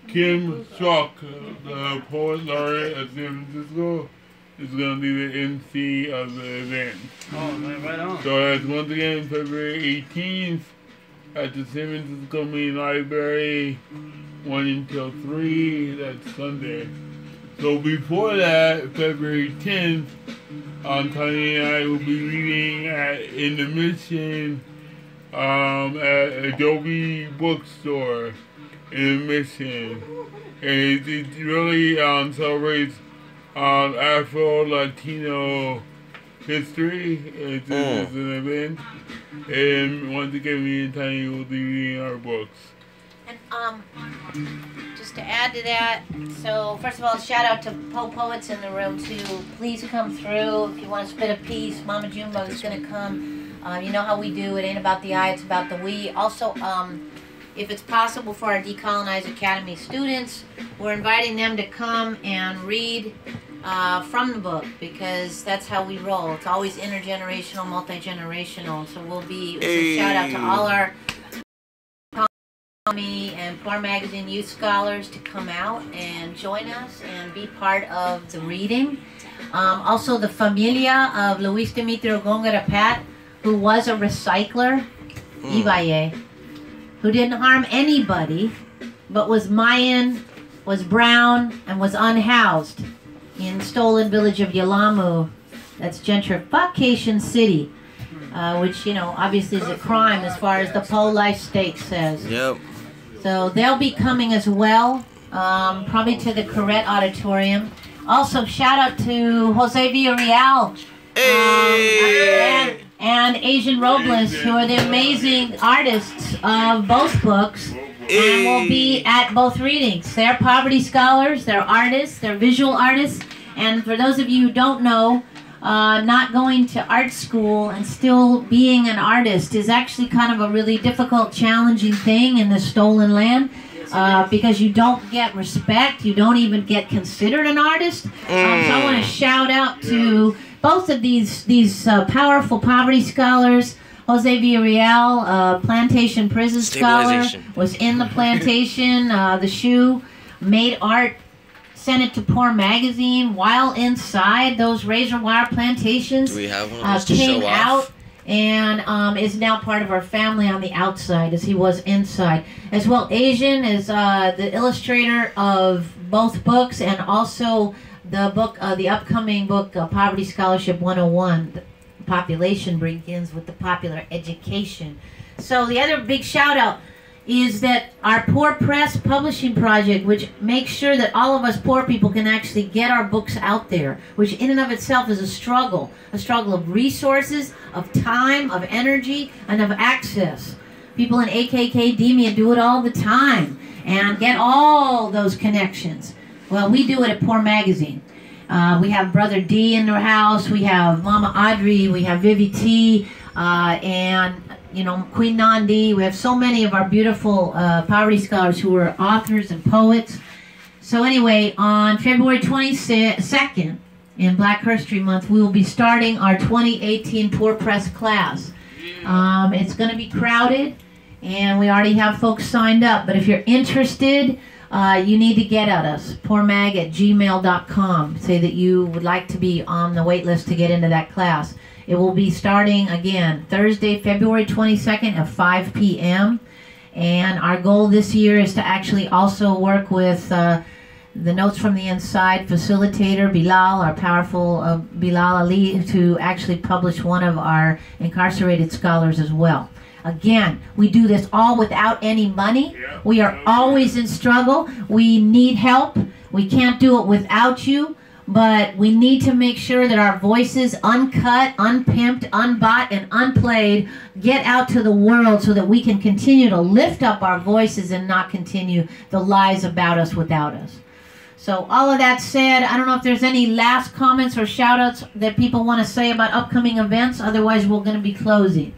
Kim Schuck, the poet laureate of San Francisco, is going to be the MC of the event. Oh, right on. So that's once again February 18th at the San Francisco Main Library, 1 until 3, that's Sunday. So before that, February 10th, Tony and I will be reading in the Mission at Adobe Bookstore in the Mission. And it really celebrates Afro-Latino history. It's an event. And once again, me and Tiny will be reading our books. And just to add to that, so first of all, shout out to poets in the room too. Please come through if you want to spit a piece. Mama Jumbo is going to come. You know how we do. It ain't about the I, it's about the we. Also, if it's possible for our Decolonize Academy students, we're inviting them to come and read from the book, because that's how we roll. It's always intergenerational, multi-generational. So we'll be, so shout out to all our and Poor Magazine youth scholars to come out and join us and be part of the reading. Also the familia of Luis Demetrio Gongara Pat, who was a recycler, Ibaye, who didn't harm anybody, but was Mayan, was brown, and was unhoused in stolen village of Yalamu. That's gentrification city, which, you know, obviously is a crime as far as the pro-life state says. Yep. So they'll be coming as well, probably to the Corrette Auditorium. Also, shout out to Jose Villarreal and Asian Robles, who are the amazing artists of both books, and will be at both readings. They're poverty scholars, they're artists, they're visual artists, and for those of you who don't know, not going to art school and still being an artist is actually kind of a really difficult, challenging thing in this stolen land, because you don't get respect, you don't even get considered an artist. So I want to shout out to both of these powerful poverty scholars. Jose Villarreal, plantation prison scholar, was in the plantation, the shoe, made art, sent it to Poor Magazine while inside those razor wire plantations. Do we have one of those to came show out off? and is now part of our family on the outside as he was inside. As well, Asian is the illustrator of both books, and also the book, the upcoming book, Poverty Scholarship 101. The population begins with the popular education. So the other big shout out is that our Poor Press publishing project, which makes sure that all of us poor people can actually get our books out there, which in and of itself is a struggle of resources, of time, of energy, and of access. People in AKKDemia do it all the time and get all those connections. Well, we do it at Poor Magazine. We have Brother D in their house, we have Mama Audrey, we have Vivi T, and you know, Queen Nandi. We have so many of our beautiful poverty scholars who are authors and poets. So anyway, on February 22nd, in Black Herstory Month, we will be starting our 2018 Poor Press class. It's going to be crowded, and we already have folks signed up. But if you're interested, you need to get at us, poormag@gmail.com. Say that you would like to be on the wait list to get into that class. It will be starting, again, Thursday, February 22nd at 5 p.m. And our goal this year is to actually also work with the Notes from the Inside facilitator, Bilal, our powerful Bilal Ali, to actually publish one of our incarcerated scholars as well. Again, we do this all without any money. We are always in struggle. We need help. We can't do it without you, but we need to make sure that our voices, uncut, unpimped, unbought, and unplayed, get out to the world so that we can continue to lift up our voices and not continue the lies about us without us. So all of that said, I don't know if there's any last comments or shout-outs that people want to say about upcoming events. Otherwise, we're going to be closing.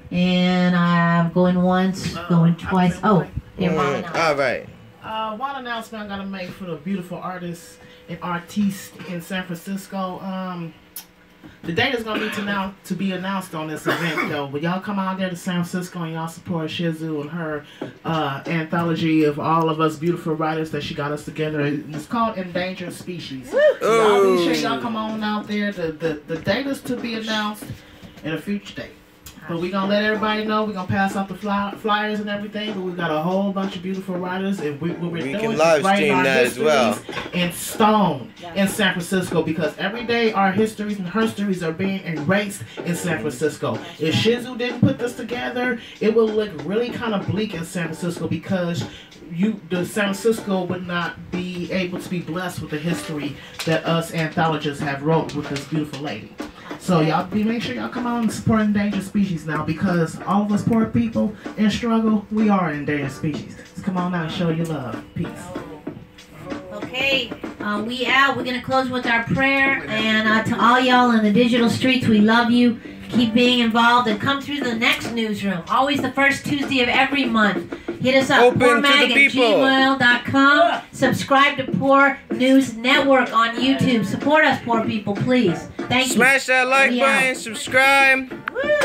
And I'm going once, going twice. Oh, here, Mom. All right. One announcement I gotta make for the beautiful artists and artistes in San Francisco. The date is gonna need to be announced on this event, though. But y'all come out there to San Francisco and y'all support Shizu and her anthology of all of us beautiful writers that she got us together. It's called Endangered Species. So y'all be sure y'all come on out there. The date is to be announced in a future date. But we're going to let everybody know. We're going to pass out the flyers and everything. But we've got a whole bunch of beautiful writers. And what we're doing can live stream that as well. In stone in San Francisco. Because every day our histories and herstories are being erased in San Francisco. If Shizu didn't put this together, it will look really kind of bleak in San Francisco. Because the San Francisco would not be able to be blessed with the history that us anthologists have wrote with this beautiful lady. So y'all make sure y'all come out and support endangered species now, because all of us poor people in struggle, we are endangered species. So come on out and show your love. Peace. Okay, we out. We're going to close with our prayer. And to all y'all in the digital streets, we love you. Keep being involved and come through the next newsroom. Always the first Tuesday of every month. Hit us up, poormag@gmail.com. Subscribe to Poor News Network on YouTube. Support us, poor people, please. Thank you. Smash that like button, subscribe. Woo.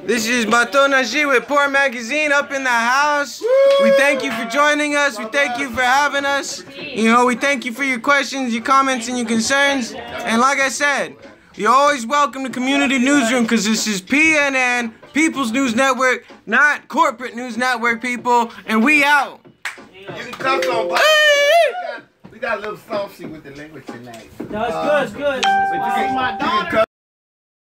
This is Mato Najee with Poor Magazine up in the house. We thank you for joining us. We thank you for having us. You know, we thank you for your questions, your comments, and your concerns. And like I said, you're always welcome to Community Newsroom, because this is PNN, People's News Network, not Corporate News Network, people. And we out. You can come on, we got a little saucy with the language tonight. No, it's good, it's good. But you can